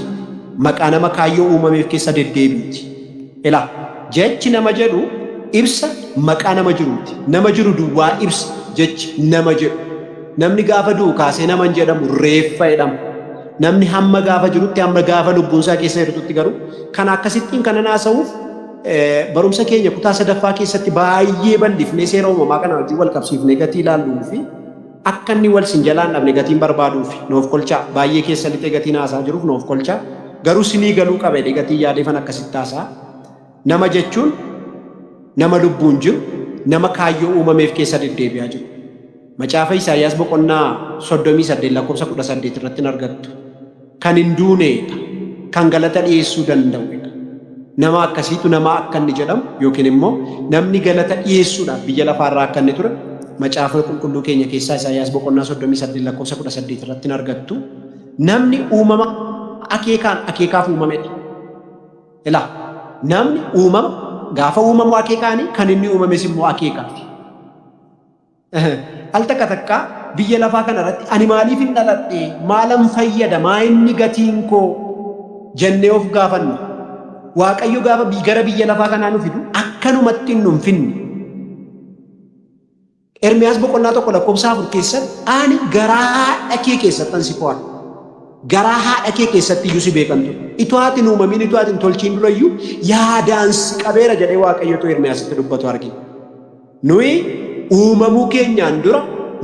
Maqaa nama kaayyoo uumameef keessa deddeebiiti. Ilaa jechi nama jedhu ibsa maqaa nama jiruuti. Nama jiru duwwaa ibsa jechi nama jedhu. namni gaafa du'u kaasee nama hin jedhamu reeffa jedhama. Namni hamma gaafa jirutti hamma gaafa lubbuun isaa keessa jirtutti garuu kan akkasittiin kana naasa'uuf barumsa keenya kutaa sadaffaa keessatti baay'ee bal'ifnee seera uumamaa kana wajjin wal qabsiifnee gatii ilaalluu fi akka inni wal sin jalaan dhabne gatiin barbaaduuf noof kolchaa baay'ee keessa lixee gatiin haasaa jiruuf noof kolchaa garuu sinii galuu qabee gatii yaadeefan akkasitti haasaa nama jechuun nama lubbuun jiru nama kaayyoo uumameef keessa deddeebi'aa jiru. Macaafa Isaayyaas boqonnaa 38 lakkoofsa 18 irratti argattu. Kan hin duuneedha. Kan galata dhiyeessuu danda'udha. Nama akkasiitu nama akka inni jedhamu yookiin immoo namni galata dhiyeessuudhaaf biyya lafaarraa akka inni ture macaafa qulqulluu keenya keessaa Isaayyaas boqonnaa 38 lakkoofsa 18 irratti argattu. Namni uumama akeekaaf uumamedha. Ilaa namni uumama gaafa uumamu akeekaanii kan inni uumames immoo akeekaafi. Al takka biyya lafaa kanarratti ani maaliif hin dhaladhe maalan fayyada maa inni gatiin koo jennee of gaafannu Waaqayyo gaafa gara biyya lafaa kanaa nu fidu akkanumatti nu hin finne. Ermiyaas boqonnaa 1 lakkoofsa 4 keessatti ani garaa haadha kee keessatti si fo'adha. Garaa haadha kee keessatti iyyuu si beekamtu. Itoo ati hin uumamin itoo ati hin tolchiin durayyuu yaadaan si qabeera jedhee Waaqayyotu Ermiyaasitti dubbatu argina. Nuyi uumamuu keenyaan dura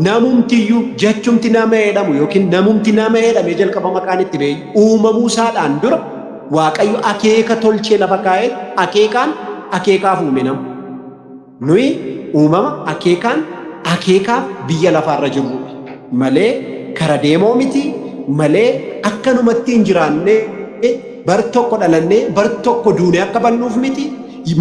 namumtiyyuu jechumti nama jedhamu yookiin namumti nama jedhamee jalqaba maqaan itti beeyu uumamuu isaadhaan dura Waaqayyo akeeka tolchee lafa kaa'ee akeekaaf uume nama. Nuyi uumama akeekaaf biyya lafaarra jirru malee kara deemoo miti malee akkanumatti hin jiraanne bar tokko dhalannee bar tokko duunee akka bannuuf miti.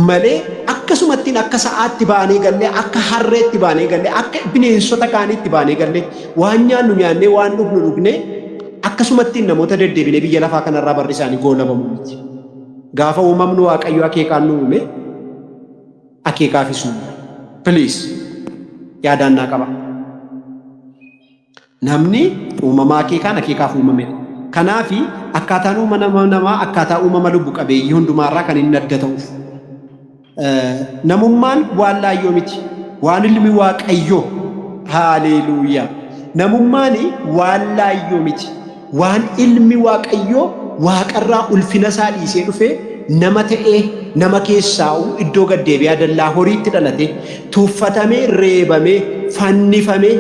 Malee akkasumattiin akka sa'aatti baanee gallee akka harreetti baanee gallee akka bineensota kaaniitti baanee gallee waan nyaannu nyaannee waan dhugnu dhugnee akkasumattiin namoota deddeebinee biyya lafaa kanarraa barri isaanii goolabamu miti. Gaafa uumamnu Waaqayyo akeekaan nu uume akeekaafis uume. Please yaadannaa qaba. Namni uumama akeekaaf uumamedha. Kanaafi akkaataan uumama namaa akkaataa uumama lubbu qabeeyyii hundumaarraa kan inni adda ta'uuf. Namummaan waan laayyoo miti waan ilmi Waaqayyoo haaleluuyaa namummaan waan laayyoo miti waan ilmi Waaqayyoo waaqarraa ulfina isaa dhiisee dhufee nama ta'ee nama keessaa iddoo gad deebi'aa dallaa horiitti dhalate tuffatamee reebamee fannifamee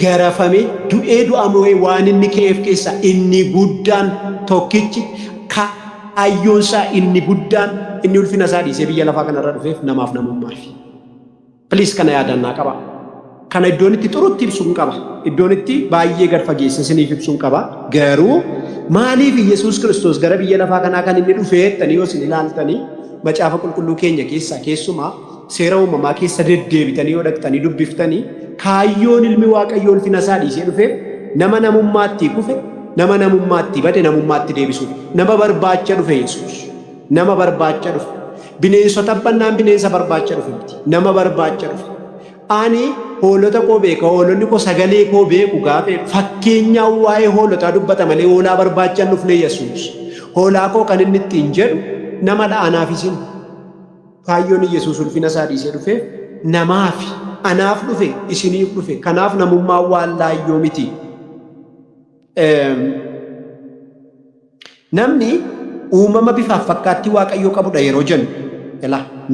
garafamee du'ee du'amee waan inni ka'eef keessaa inni guddaan tokkichi ayyoonsaa inni guddaan inni ulfina isaa dhiisee biyya lafaa kanarra dhufeef namaaf namummaaf. Please kana yaadannaa qaba. Kana iddoon itti xurutti ibsuun qaba. Iddoon itti baay'ee gad fageesse isiniif ibsuun qaba. Garuu maaliif Yesuus Kiristoos gara biyya lafaa kanaa kan inni dhufeettanii yoo isin ilaaltanii macaafa qulqulluu keenya keessaa keessumaa seera uumamaa keessa deddeebitanii yoo dhaqxanii dubbiftanii kaayyoon ilmi Waaqayyoo ulfina isaa dhiisee dhufeef nama namummaatti kufe nama namummaatti bade namummaatti deebisuuf nama barbaacha dhufe Yesuus. Nama barbaacha dhufe. Bineensota bannaan bineensa barbaacha dhufe miti. Nama barbaacha dhufe. Ani hoolota koo beeka hoolonni koo sagalee koo beeku gaafa fakkeenyaa waa'ee hoolotaa dubbata malee hoolaa barbaacha dhufne Yesuus. Hoolaa koo kan inni ittiin jedhu nama anaaf isin. Kaayyoon Yesuus ulfina isaa dhiisee dhufeef namaaf anaaf dhufe isiniif dhufe. Kanaaf namummaa waan laayyoo miti. Namni uumama bifaaf fakkaattii Waaqayyoo qabudha yeroo jennu.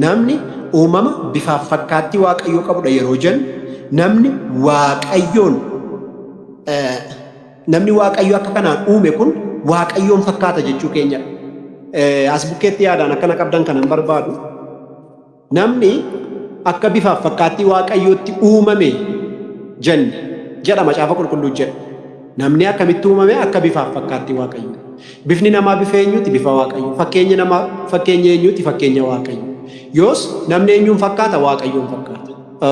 Namni uumama bifaaf fakkaattii Waaqayyoo qabudha yeroo jennu namni Waaqayyo akka kanaan uume kun Waaqayyoon fakkaata jechuu keenyadha. As bukkeetti yaadaan akkana qabdan kanan barbaadu. Namni akka bifaaf fakkaattii Waaqayyootti uumame jenne jedha macaafa qulqulluu jedha. Namni akkamitti uumame akka bifaaf fakkaattii Waaqayyoo. Bifni namaa bifa eenyuuti bifa Waaqayyoo. Fakkeenyi namaa fakkeenya eenyuuti fakkeenya Waaqayyoo. Yoos namni eenyuun fakkaata Waaqayyoon fakkaata.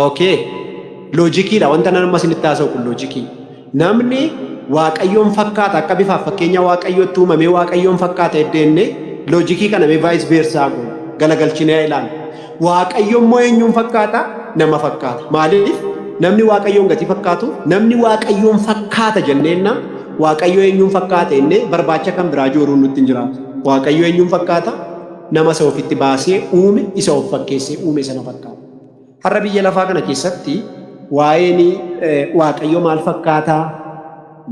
Okay. Loojikiidha wanta nama isinitti haasa'u kun loojikii. Namni Waaqayyoon fakkaata akka bifaaf fakkeenya Waaqayyootti uumame Waaqayyoon fakkaata eddeenne loojikii kana mee vice versa goona galagalchinee ilaalla. Waaqayyoon moo eenyuun fakkaata nama fakkaata. Maaliif namni Waaqayyoon gati fakkaatu namni Waaqayyoon fakkaata jenneenna Waaqayyo eenyuun fakkaata inni barbaacha kan biraa jooruun nutti hin jiraatu. Waaqayyo eenyuun fakkaata nama isa ofitti baasee uume isa of fakkeessee uume sana fakkaata. Har'a biyya lafaa kana keessatti waa'een waaqayyo maal fakkaataa?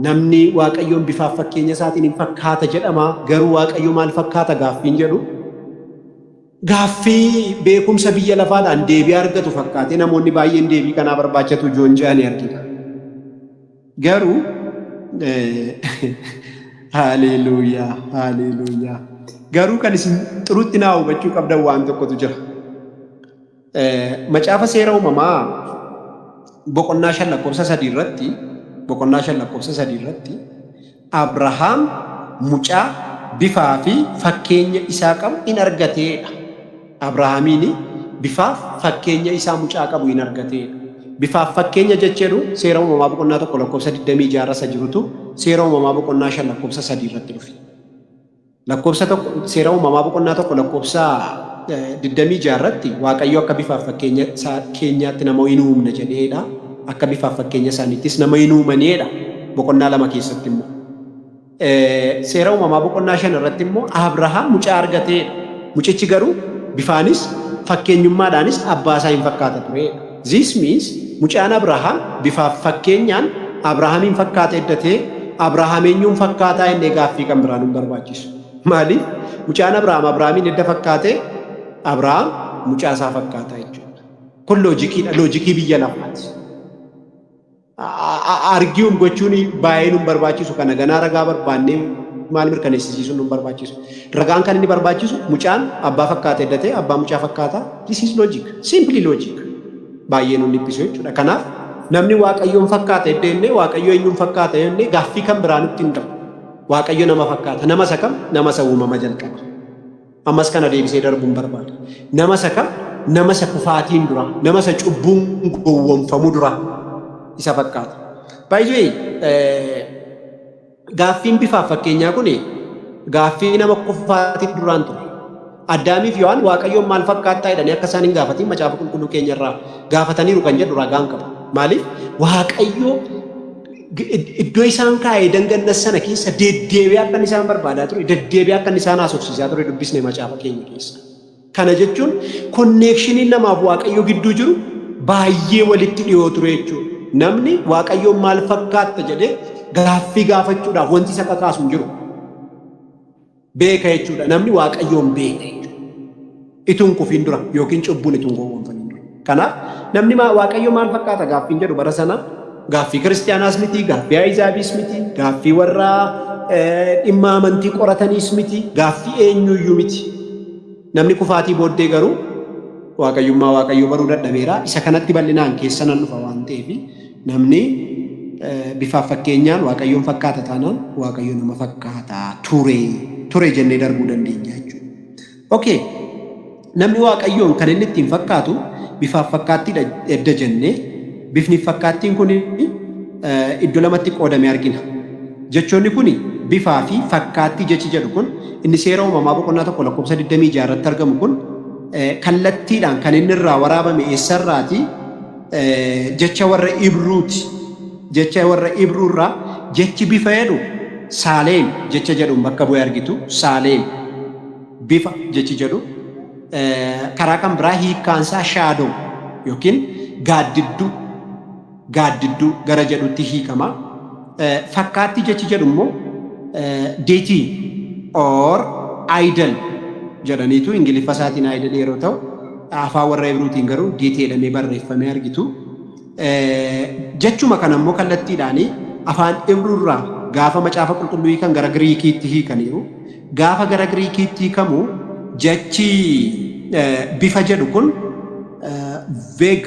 Namni waaqayyoon bifaaf fakkeenya isaatiin hin fakkaata jedhama. Garuu waaqayyo maal fakkaata gaaffiin jedhu gaaffii beekumsa biyya lafaadhaan deebii argatu fakkaatee namoonni baay'een deebii kanaa barbaachatu joonja'anii argina. Garuu haleluuyaa haleluuyaa. Garuu kan isin xurutti naa hubachuu qabdan waan tokkotu jira. Macaafa seera uumamaa boqonnaa 5:3 irratti Abrahaam mucaa bifaa fi fakkeenya isaa qabu in argateedha. Abrahaamiin bifaaf fakkeenya isaa mucaa qabu in argateedha. Bifaaf fakkeenya jechuun seera uumamaa boqonnaa 1:26 jirutu seera uumamaa boqonnaa 5:3 irratti dhufe. Seera uumamaa boqonnaa 1:26 irratti waaqayyo akka bifaaf fakkeenya keenyaatti nama hin uumne jedheedha. Akka bifaaf fakkeenya isaaniittis nama hin uumaneedha. Boqonnaa 2 keessatti immoo seera uumamaa boqonnaa 5 irratti immoo Abrahaam mucaa argateedha. Mucichi garuu bifaanis fakkeenyummaadhaanis abbaa isaa hin fakkaata tureedha. This means mucaan Abrahaam bifaaf fakkeenyaan Abrahaamiin fakkaata eddatee Abrahaam eenyuun fakkaataa inni gaaffii kan biraan hin barbaachisu. Maaliif mucaan Abrahaamiin edda fakkaatee Abrahaam mucaa isaa fakkaataa jechuudha. Kun loojikiidha. Loojikii biyya lafaati. Argiun gochuun baay'ee nu barbaachisu. Kana ganaa ragaa barbaannee maal mirkaneessisiisuun nu barbaachisu. Ragaan kan inni barbaachisu mucaan abbaa fakkaata eddatee abbaa mucaa fakkaataa. This is logic. Simply logic. Baay'ee nu dhiphisu jechuudha. Kanaaf namni waaqayyoon fakkaata eddennee waaqayyo eenyuun fakkaata jennee gaaffii kan biraa nutti hin qabu. Waaqayyo nama fakkaata. Nama isa kam? Nama isa uumama jalqaba. Ammas kana deebisee darbuun barbaada. Nama isa kam? Nama isa kufaatiin dura. Nama isa cubbuun gowwoomfamu dura isa fakkaata. Baay'ee gaaffiin bifaaf fakkeenyaa kun gaaffii nama kufaatiin duraan ture. Addaamiif Yohaan waaqayyoon maal fakkaattaa jedhanii akka isaan hin gaafatiin macaafa qulqulluu keenya irraa gaafataniiru kan jedhu ragaan qaba. Maaliif waaqayyo iddoo isaan kaa'ee dangannas sana keessa deddeebi'ee akka isaan barbaadaa ture, deddeebi'ee akka isaan haasofsiisaa ture dubbisnee macaafa keenya keessa. Kana jechuun konneekshiniin namaaf waaqayyo gidduu jiru baay'ee walitti dhiyoo ture jechuudha. Namni waaqayyoon maal fakkaatta jedhee gaaffii gaafachuudhaaf wanti isa kakaasu hin jiru. Beeka jechuudha. Namni waaqayyoon beeka jechuudha. Ituun kufiin dura yookiin cubbuun ituun gowwoomfamiin dura. Kanaaf namni waaqayyo maal fakkaata gaaffiin jedhu bara sana gaaffii kiristaanaas miti, gaaffii aayizaabiis miti, gaaffii warra dhimma amantii qorataniis miti, gaaffii eenyuyyuu miti. Namni kufaatii booddee garuu waaqayyummaa waaqayyoo baruu dadhabeera. Isa kanatti bal'inaan keessa nan dhufa waan ta'eef namni bifaaf fakkeenyaan waaqayyoon fakkaata taanaan waaqayyo nama fakkaata ture jennee darbuu dandeenya jechuudha. Okay. Namni waaqayyoon kan inni ittiin fakkaatu bifaaf fakkaattiidha edda jennee bifni fakkaattiin kun iddoo lamatti qoodamee argina. Jechoonni kun bifaa fi fakkaattii jechi jedhu kun inni seera uumamaa boqonnaa 1:26 irratti argamu kun kallattiidhaan kan inni irraa waraabame eessarraati jecha warra Ibruuti. Jecha warra Ibruu irraa jechi bifa jedhu Saaleem jecha jedhuun bakka bu'ee argitu. Saaleem bifa jechi jedhu karaa kan biraa hiikkaansaa shaadoo yookiin gaaddidduu gara jedhutti hiikama. Fakkaattii jechi jedhu immoo deetii or idol jedhaniitu ingiliffa isaatiin idol yeroo ta'u afaan warra Ibruutiin garuu deetii jedhamee barreeffamee argitu. Jechuma kana immoo kallattiidhaan afaan Ibruurraa gaafa macaafa qulqulluu hiikan gara Giriikiitti hiikaniiru. Gaafa gara Giriikiitti hiikamu jechi bifa jedhu kun veeg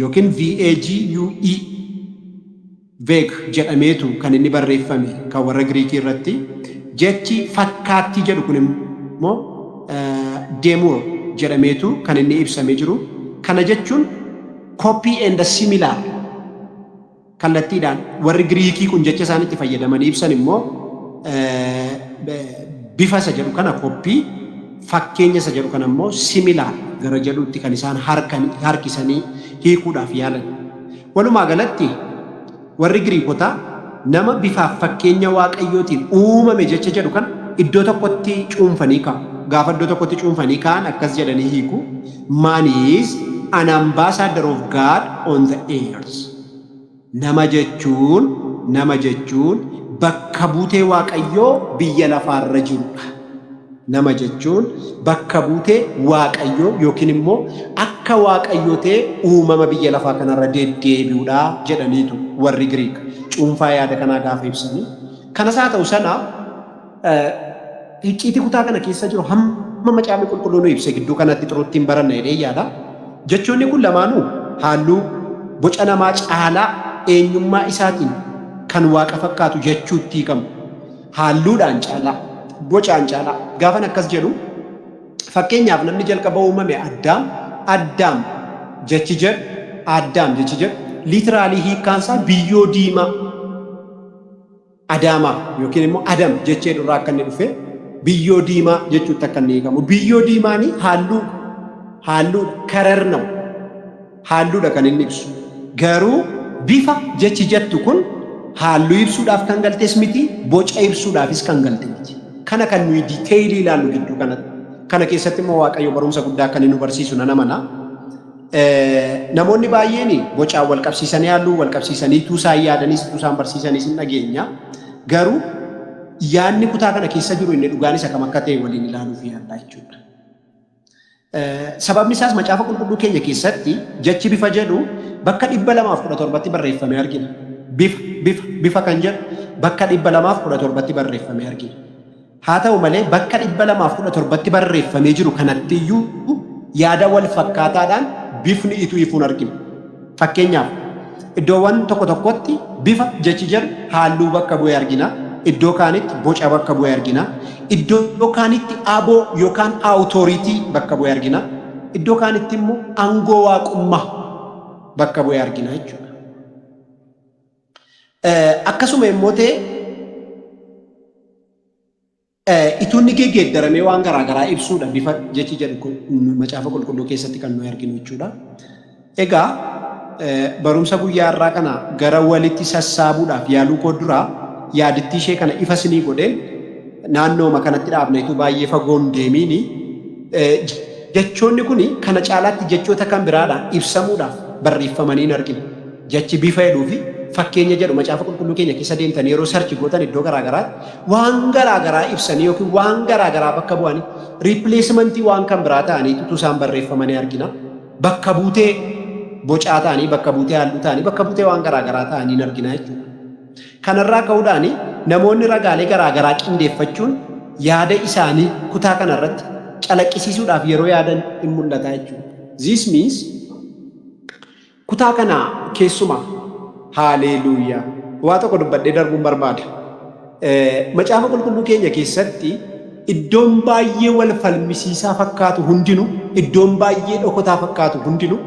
yookiin VAGUE veeg jedhameetu kan inni barreeffame kan warra Giriikii irratti. Jechi fakkaattii jedhu kun immoo deemur jedhameetu kan inni ibsamee jiru. Kana jechuun copy and similar kallattiidhaan warri Giriikii kun jecha isaanitti fayyadamanii ibsan immoo bifa isa jedhu kana copy, fakkeenya isa jedhu kana immoo similar gara jedhutti kan isaan harkisanii hiikuudhaaf yaalan. Walumaa galatti warri Giriikotaa nama bifaaf fakkeenya waaqayyootiin uumame jecha jedhu kan iddoo tokkotti cuunfanii kaa'u. Gaafa iddoo tokkotti cuunfanii kaa'an akkas jedhanii hiiku. Man is an ambassador of God on the earth. nama jechuun bakka buutee waaqayyoo biyya lafaarra jirudha. Nama jechuun bakka buutee waaqayyoo yookiin immoo akka waaqayyoo ta'e uumama biyya lafaa kanarra deddeebi'uudha jedhaniitu warri Giriik cuunfaa yaada kanaa gaafa ibsanii. Kanas haa ta'u sana icciitii kutaa kana keessa jiru hamma macaafni qulqulluun ibse gidduu kanatti xuruutti hin baranne jedhee yaada. Jechoonni kun lamaanuu halluu boca namaa caalaa eenyummaa isaatiin kan waaqa fakkaatu jechuutti hiikamu. Halluudhaan caalaa, bocaan caalaa. Gaafan akkas jedhu fakkeenyaaf namni jalqaba uumame Addaam jechi jedhu liitiraalii hiikkaansaa biyyoo diimaa Adaamaa yookiin immoo Adam jechee irraa akka inni dhufe biyyoo diimaa jechuutti akka inni hiikamu. Biyyoo diimaani halluu kararnaw halluudha kan inni ibsu. Garuu bifa jechi jettu kun halluu ibsuudhaaf kan galtees miti, boca ibsuudhaafis kan galte miti. Kana kan nuyi diiteeyilii ilaallu gidduu kanatti. Kana keessatti immoo Waaqayyo barumsa guddaa akka inni nu barsiisu nan amana. Namoonni baay'een bocaan wal qabsiisanii halluu wal qabsiisanii tuusaan yaadaniis tuusaan barsiisaniis hin dhageenya. Garuu yaadni kutaa kana keessa jiru inni dhugaan isa kam akka ta'e waliin ilaaluuf yaaddaa jechuudha. Sababni isaas macaafa qulqulluu keenya keessatti jechi bifa jedhu bakka 217tti barreeffamee argina. Bifa kan jedhu bakka 217tti barreeffamee argina. Haa ta'u malee bakka 217tti barreeffamee jiru kanatti iyyuu yaada wal fakkaataadhaan bifni ifuun argina. Fakkeenyaaf iddoowwan tokko tokkotti bifa jechi jedhu halluu bakka bu'ee argina. Iddoo kaanitti boca bakka bu'ee argina. Iddoo kaanitti aboo yookaan awutooritii bakka bu'ee argina. Iddoo kaanitti immoo aangoo waaqummaa bakka bu'ee argina jechuudha. Akkasuma immoo ta'e ituunni geeddaramee waan garaagaraa ibsuudha bifa jechi jedhu macaafa qulqulluu keessatti kan nuyi arginu jechuudha. Egaa barumsa guyyaa irraa kana gara walitti sassaabuudhaaf yaaluu koo duraa yaadittii ishee kana ifa sinii godheen naannooma kanatti dhaabneetu baay'ee fagoon deemiini. Jechoonni kun kana caalaatti jechoota kan biraadhaan ibsamuudhaaf barreeffamanii hin arginu. Jechi bifa jedhuu fi fakkeenya jedhu macaafa qulqulluu keenya keessa deemtanii yeroo sarchi gootan iddoo garaagaraatti waan garaagaraa ibsanii yookiin waan garaagaraa bakka bu'anii riipleesmentii waan kan biraa ta'anii tutuu isaan barreeffamanii argina. Bakka buutee bocaa ta'anii, bakka buutee halluu ta'anii, bakka buutee waan garaagaraa ta'anii hin argina jechuudha. Kanarraa ka'uudhaan namoonni ragaalee garaagaraa qindeeffachuun yaada isaanii kutaa kanarratti calaqqisiisuudhaaf yeroo yaadan hin mul'ata jechuudha. This means kutaa kana keessumaa Haleluuyaa. Waa tokko dubbadhee darbuun barbaada. Macaafa qulqulluu keenya keessatti iddoon baay'ee wal falmisiisaa fakkaatu hundinuu, iddoon baay'ee dhokotaa fakkaatu hundinuu,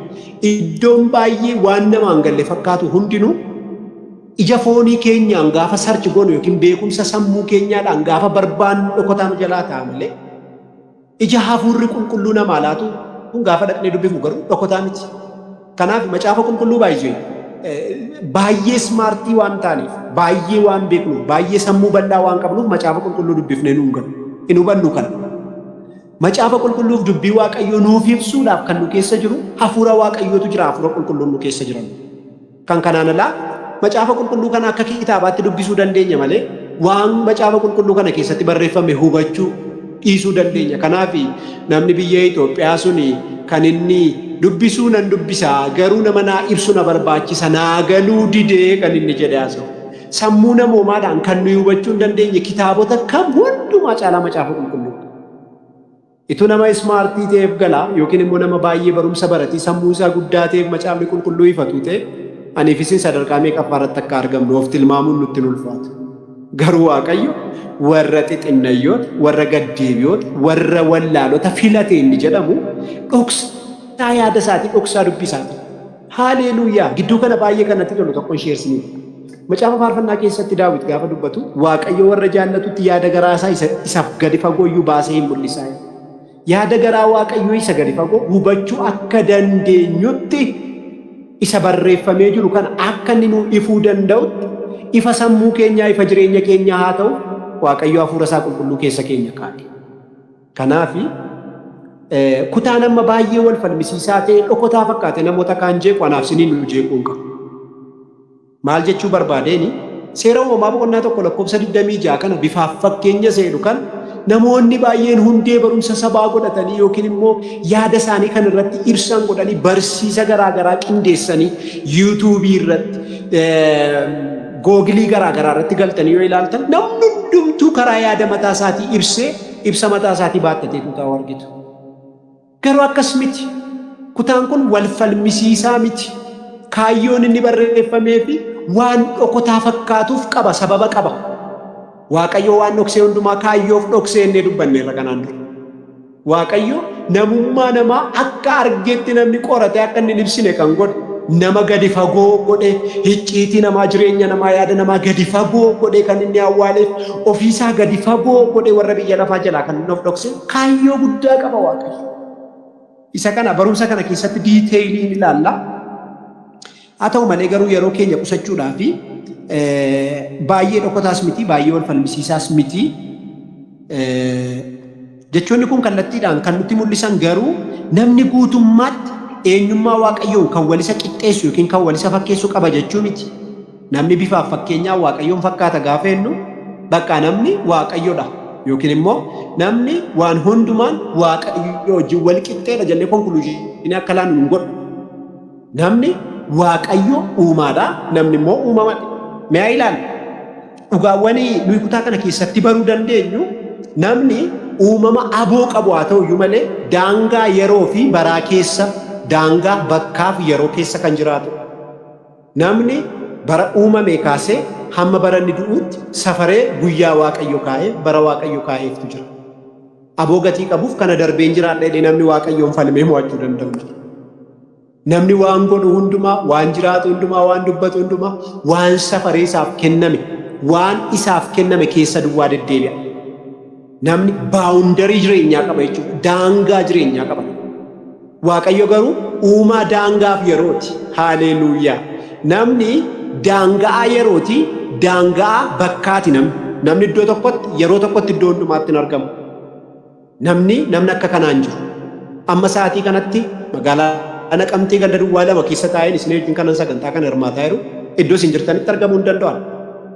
iddoon baay'ee waan namaan galle fakkaatu hundinuu ija foonii keenyaan gaafa sarchi goonu yookiin beekumsa sammuu keenyaadhaan gaafa barbaannu dhokotaan jalaa ta'a malee ija hafuurri qulqulluu namaa laatu kun gaafa dhaqnee dubbifnu garuu dhokotaa miti. Kanaaf macaafa qulqulluu baay'ee smaartii waan taaneef, baay'ee waan beeknuuf, baay'ee sammuu bal'aa waan qabnuuf macaafa qulqulluu dubbifnee nuun galu. Hin hubannu kana. Macaafa qulqulluuf dubbii Waaqayyoo nuuf ibsuudhaaf kan nu keessa jiru hafuura Waaqayyootu jira, hafuura qulqulluun nu keessa jiran. Kan kanaan alaa macaafa qulqulluu kana akka kitaabaatti dubbisuu dandeenya malee waan macaafa qulqulluu kana keessatti barreeffame hubachuu dhiisuu dandeenya. Kanaaf namni biyya Itoophiyaa suni kan inni dubbisuu nan dubbisaa garuu nama naa ibsu na barbaachisa naa galuu didee kan inni jedhe haasa'u. Sammuu namoomaadhaan kan nuyi hubachuu hin dandeenye kitaabota kam hundumaa caalaa macaafa qulqulluu. Itu nama ismaartii ta'eef gala yookiin immoo nama baay'ee barumsa baratii sammuu isaa guddaa ta'eef macaafni qulqulluu ifatu ta'e aniifisin sadarkaa meeqaffaa irratti akka argamnu of tilmaamuun nutti hin ulfaatu. Garuu Waaqayyo warra xixinnayyoota, warra gaddeebiyoota, warra wallaalota filate inni jedhamu dhoksaa yaada isaatii, dhoksaa dubbii isaatii. Haleluuyaa! Gidduu kana baay'ee kanatti tolu tokko sheersinii. Macaafa faarfannaa keessatti Daawit gaafa dubbatu Waaqayyo warra jaallatutti yaada garaa isaa isaaf gadi fagooyyuu baasee hin mul'isaa. Yaada garaa Waaqayyoo isa gadi fagoo hubachuu akka dandeenyutti isa barreeffamee jiru kana akka inni nu ifuu danda'utti ifa sammuu keenyaa, ifa jireenya keenyaa haa ta'u Waaqayyo hafuura isaa qulqulluu keessa keenya kaa'e. Kanaaf kutaan amma baay'ee wal falmisiisaa ta'e dhokotaa fakkaate namoota kaan jeequ anaaf siniin nu jeequu hin qabu. Maal jechuu barbaadeeni seera uumamaa boqonnaa tokko lakkoofsa 26 kana bifaaf fakkeenya seedu kan namoonni baay'een hundee barumsa sabaa godhatanii yookiin immoo yaada isaanii kan irratti ibsan godhanii barsiisa garaagaraa qindeessanii yuutuubii irratti googilii garaagaraa irratti galtanii yoo ilaaltan namni hundumtuu karaa yaada mataa isaatii ibsa mataa isaatii baattatee taa'u argitu. Garuu akkas miti. Kutaan kun wal falmisiisaa miti. Kaayyoon inni barreeffamee fi waan dhokotaa fakkaatuuf qaba, sababa qaba. Waaqayyo waan dhoksee hundumaa kaayyoof dhoksee inni dubbanne irra kanaan dura. Waaqayyo namummaa namaa akka argeetti namni qorate akka inni ibsine kan godhe nama gadi fagoo godhe hicciitii namaa jireenya namaa yaada namaa gadi fagoo godhe kan inni awwaaleef ofiisaa gadi fagoo godhe warra biyya lafaa jalaa kan inni of dhokse kaayyoo guddaa qaba Waaqayyo. Isa kana barumsa kana keessatti diiteeyiliin ilaalla. Haa ta'u malee garuu yeroo keenya qusachuudhaa fi baay'ee dhokotaas miti, baay'ee wal falmisiisaas miti. Jechoonni kun kallattiidhaan kan nutti mul'isan garuu namni guutummaatti eenyummaa Waaqayyoon kan walisa qixxeessu yookiin kan walisa fakkeessu qaba jechuu miti. Namni bifaaf fakkeenyaa Waaqayyoon fakkaata gaafa jennu bakka namni Waaqayyodha. Yookiin immoo namni waan hundumaan Waaqayyo wajjin wal qixxeedha jennee konkuluuziinii akka laannu hin godhu. Namni Waaqayyo uumaadha, namni immoo uumamadha. Mee ilaalu dhugaawwan nuyi kutaa kana keessatti baruu dandeenyu namni uumama aboo qabu haa ta'u iyyuu malee daangaa yeroo fi baraa keessa, daangaa bakkaa fi yeroo keessa kan jiraatu. Namni bara uumamee kaasee hamma bara inni du'uutti safaree guyyaa Waaqayyo kaa'ee bara Waaqayyo kaa'eeftu jira. Aboo gatii qabuuf kana darbeen jiraadha namni Waaqayyoon falmee mo'achuu danda'u. Namni waan godhu hundumaa, waan jiraatu hundumaa, waan dubbatu hundumaa, waan safaree isaaf kenname, waan isaaf kenname keessa duwwaa deddeebi'a. Namni baawundarii jireenyaa qaba jechuudha. Daangaa jireenyaa qaba. Waaqayyo garuu uumaa daangaaf yerooti. Haaleluuyaa. Namni daangaa yerooti, daangaa bakkaati namni iddoo tokkotti yeroo tokkotti iddoo hundumaatti hin argamu. Namni akka kanaan jiru. Amma sa'aatii kanatti magaalaa Naqamtee ganda duwwaa 2 keessa taa'een isin wajjin kanan sagantaa kana hirmaataa jiru iddoo isin jirtanitti argamuu hin danda'an.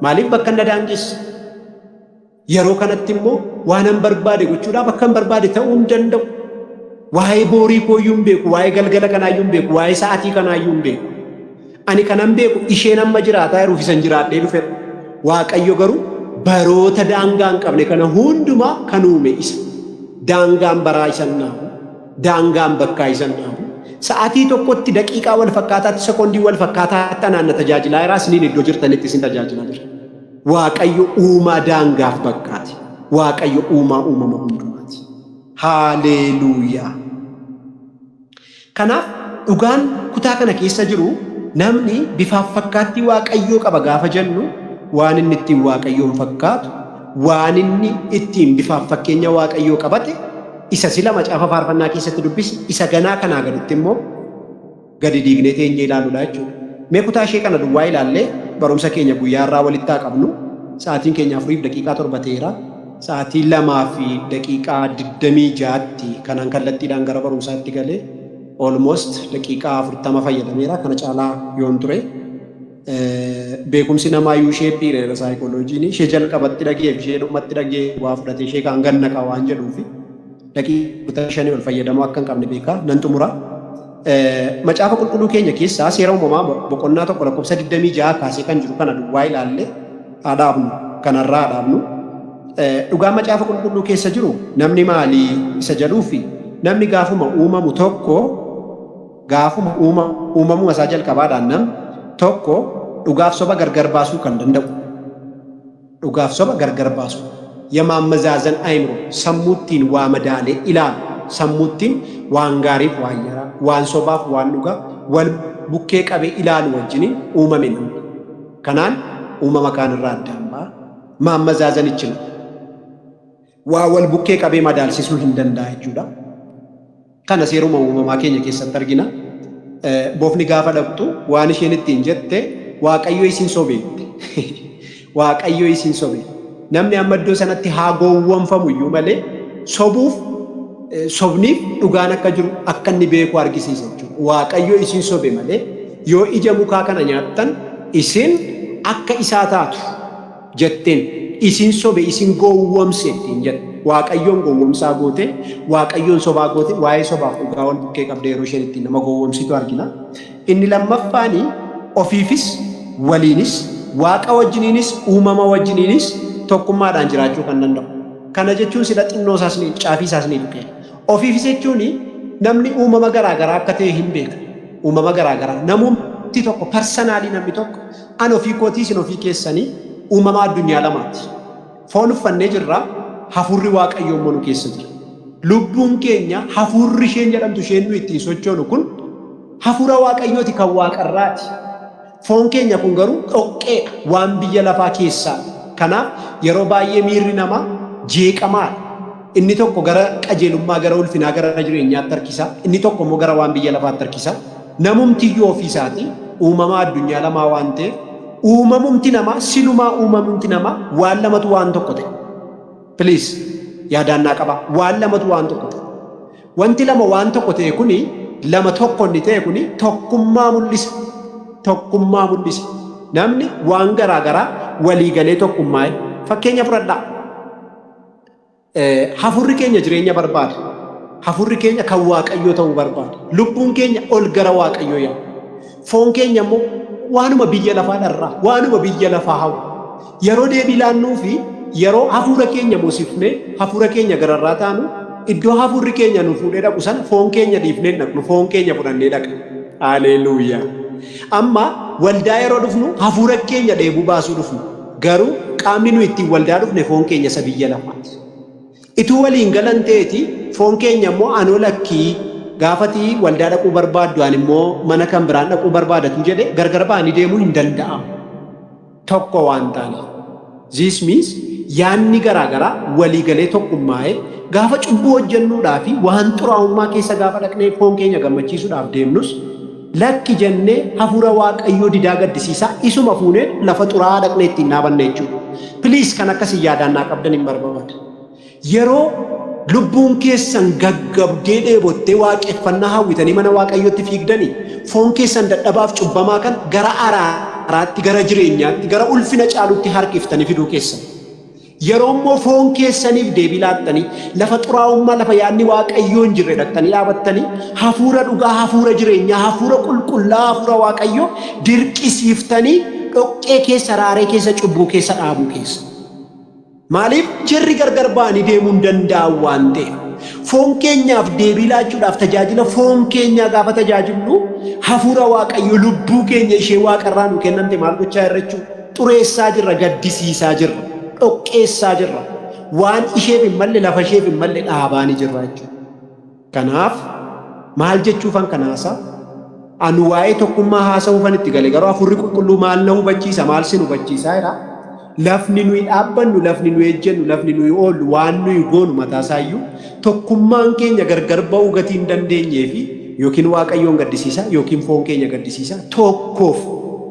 Maaliif bakka hin daangessu? Yeroo kanatti immoo waan an barbaade gochuudhaaf akka hin barbaade ta'uu hin danda'u. Waa'ee boorii kooyyuu hin beeku, waa'ee galgala kanaayyuu hin beeku, waa'ee sa'aatii kanaayyuu hin beeku. Ani kanan beeku isheen amma jiraataa jiruuf isan jiraadhee dhufedha. Waaqayyo garuu baroota daangaa hin qabne kana hundumaa kan uume isa. Daangaan baraa isan naamu, daangaan bakkaa isan naamu. Sa'aatii tokkotti daqiiqaa wal fakkaataatti sekoondii wal fakkaataatti anaan tajaajilaa jira, isiniin iddoo jirtanitti isin tajaajilaa jira. Waaqayyo uumaa daangaaf bakkaati. Waaqayyo uumaa uumama hundumaati. Haaleluuyaa. Kanaaf dhugaan kutaa kana keessa jiru namni bifaaf fakkaattii Waaqayyoo qaba gaafa jennu waan inni ittiin Waaqayyoon fakkaatu, waan inni ittiin bifaaf fakkeenya Waaqayyoo qabate isa sila macaafa faarfannaa keessatti dubbisi isa ganaa kanaa gaditti immoo gadi diignee teenyee ilaaluudha jechuudha. Mee kutaa ishee kana duwwaa ilaallee barumsa keenya guyyaa irraa walitti haa qabnu. Sa'aatiin keenya 4 daqiiqaa 7 ta'eera. Sa'aatii 2 daqiiqaa 26tti kanaan kallattiidhaan gara barumsaatti galee almost daqiiqaa 40 fayyadameera. Kana caalaa yoon ture beekumsi namaa iyyuu ishee dhiireera saayikooloojiin ishee jalqabatti dhagee ishee dhumatti dhagee waa fudhatee ishee kaan ganna qaba waan jedhuufi daqiiqaa 5 ol fayyadamuu akka hin qabne beekaa nan xumura. Macaafa qulqulluu keenya keessaa seera uumamaa boqonnaa 1 lakkoofsa 26 kaasee kan jiru kana duwwaa ilaallee dhaabnu kanarraa dhaabnu. Dhugaan macaafa qulqulluu keessa jiru namni maalii isa jedhuufi namni gaafuma uumamu tokko gaafuma uumamuma isaa jalqabaadhaan namni tokko dhugaaf soba gargar baasuu kan danda'u. Dhugaaf soba gargar baasuu. የማመዛዘን አይምሮ ሰሙቲን ዋመዳሌ ኢላል ሰሙቲን ዋንጋሪፍ ዋየራ ዋንሶባፍ ዋንዱጋ ወል ቡኬ ቀቤ ኢላል ወጅኒ ኡመሜን ከናን ኡመማ ካንራ አዳምባ ማመዛዘን ይችላል ዋ ወል ቡኬ ቀቤ ማዳልሲሱ እንደንዳ ይጁዳ ከነ ሴሩማ ኡመማ ኬኛ ኬሰት አርጊና ቦፍኒ ጋፋ ደብጡ ዋንሽን እንጀቴ ዋቀዮ ይሲን ሶቤ ዋቀዮ ይሲን ሶቤ namni amma iddoo sanatti haa gowwoomfamuyyuu malee sobuuf sobniif dhugaan akka jiru akka inni beeku argisiisa jechuudha. Waaqayyo isin sobe malee yoo ija mukaa kana nyaattan isin akka isaa taatu jetteen isin sobe isin gowwomsettiin jette. Waaqayyoon gowwomsaa goote, Waaqayyoon sobaa goote, waa'ee sobaaf dhugaa wal bukkee qabdee yeroo isheen ittiin nama gowwomsitu argina. Inni lammaffaanii ofiifis waliinis Waaqa wajjiniinis uumama wajjiniinis tokkummaadhaan jiraachuu kan danda'u. Kana jechuun sila xinnoo isaas ni caafii isaas ni dhufe. Ofiifis jechuun namni uumama garaagaraa akka ta'e hin beeku. Uumama garaagaraa namumti tokko parsanaalii namni tokko an ofii kootii isin ofii keessanii uumama addunyaa lamaati. Foon uffannee jirraa hafuurri Waaqayyoon monu keessa jira. Lubbuun keenya hafuurri isheen jedhamtu isheen nu ittiin sochoonu kun hafuura Waaqayyooti kan Waaqarraati. Foon keenya kun garuu dhoqqee waan biyya lafaa keessaa. Kanaaf yeroo baay'ee miirri namaa jeeqamaadha. Inni tokko gara qajeelummaa, gara ulfinaa, gara jireenyaatti harkisa. Inni tokko immoo gara waan biyya lafaatti harkisa. Namumtiyyuu ofiisaati uumama addunyaa lamaa waan ta'eef uumamumti namaa silumaa uumamumti namaa waan lamatu waan tokko ta'e. Please yaadannaa qaba. Waan lamatu waan tokko ta'e. Wanti lama waan tokko ta'e kuni lama tokko inni ta'e kuni tokkummaa mul'isa. Tokkummaa mul'isa. Namni waan garaagaraa walii galee tokkummaa'e. Fakkeenya fudhadhaa. Hafuurri keenya jireenya barbaada. Hafuurri keenya kan Waaqayyoo ta'uu barbaada. Lubbuun keenya ol gara Waaqayyoo yaada. Foon keenya immoo waanuma biyya lafaa dharraa, waanuma biyya lafaa hawwa. Yeroo deebii laannuu fi yeroo hafuura keenya moosifnee hafuura keenya gararraa taanu iddoo hafuurri keenya nu fuudhee dhaqu sana foon keenya dhiifnee dhaqnu, foon keenya fudhannee dhaqna. Haleluuyaa. Amma waldaa yeroo dhufnu hafuura keenya dheebuu baasuu dhufnu. Garuu qaamni nu ittiin waldaa dhufne foon keenya isa biyya lafaati. Ituu waliin galan ta'eeti foon keenya immoo anoo lakkii gaafatii waldaa dhaquu barbaaddu ani immoo mana kan biraan dhaquu barbaadatu jedhe gargar ba'anii deemuu hin danda'amu. Tokko waan taane. This means yaanni garaagaraa walii galee tokkummaa'ee gaafa cubbuu hojjennuudhaa fi waan xuraa'ummaa keessa gaafa dhaqnee foon keenya gammachiisuudhaaf deemnus lakki jennee hafuura Waaqayyoo didaa gaddisiisaa isuma fuunee lafa xuraa'aa dhaqnee ittiin dhaabanne jechuudha. Please kan akkasii yaadannaa qabdan hin barbaada. Yeroo lubbuun keessan gaggabdee dheebottee waaqeffannaa hawwitanii mana Waaqayyootti fiigdanii foon keessan dadhabaaf cubbamaa kan gara araaraatti, gara jireenyaatti, gara ulfina caalutti harkiftanii fiduu keessan. Yeroo immoo foon keessaniif deebii laattanii lafa xuraa'ummaa lafa yaadni Waaqayyoo hin jirre dhaqxanii dhaabattanii hafuura dhugaa, hafuura jireenyaa, hafuura qulqullaa'aa, hafuura Waaqayyoo dirqisiiftanii dhoqqee keessa, raaree keessa, cubbuu keessa dhaabuu keessa. Maaliif jarri gargar ba'anii deemuu hin danda'an waan ta'eef foon keenyaaf deebii laachuudhaaf tajaajila foon keenyaa gaafa tajaajillu hafuura Waaqayyoo lubbuu keenya ishee Waaqarraa nu kennamte maal gochaa jirra jechuudha. Xureessaa jirra, gaddisiisaa jirra, dhoqqeessaa jirra. Waan isheef hin malle lafa isheef hin malle dhaabaanii jirra jechuudha. Kanaaf maal jechuufan kanaasaa anu waa'ee tokkummaa haasa'uufan itti gale garuu hafuurri qulqulluu maal na hubachiisa, maal sin hubachiisaa jira. Lafni nuyi dhaabbannu, lafni nuyi ejjennu, lafni nuyi oollu, waan nuyi goonu mataasayyuu tokkummaan keenya gargar ba'uu gatii hin dandeenyee fi yookiin Waaqayyoon gaddisiisa yookiin foon keenya gaddisiisa tokkoof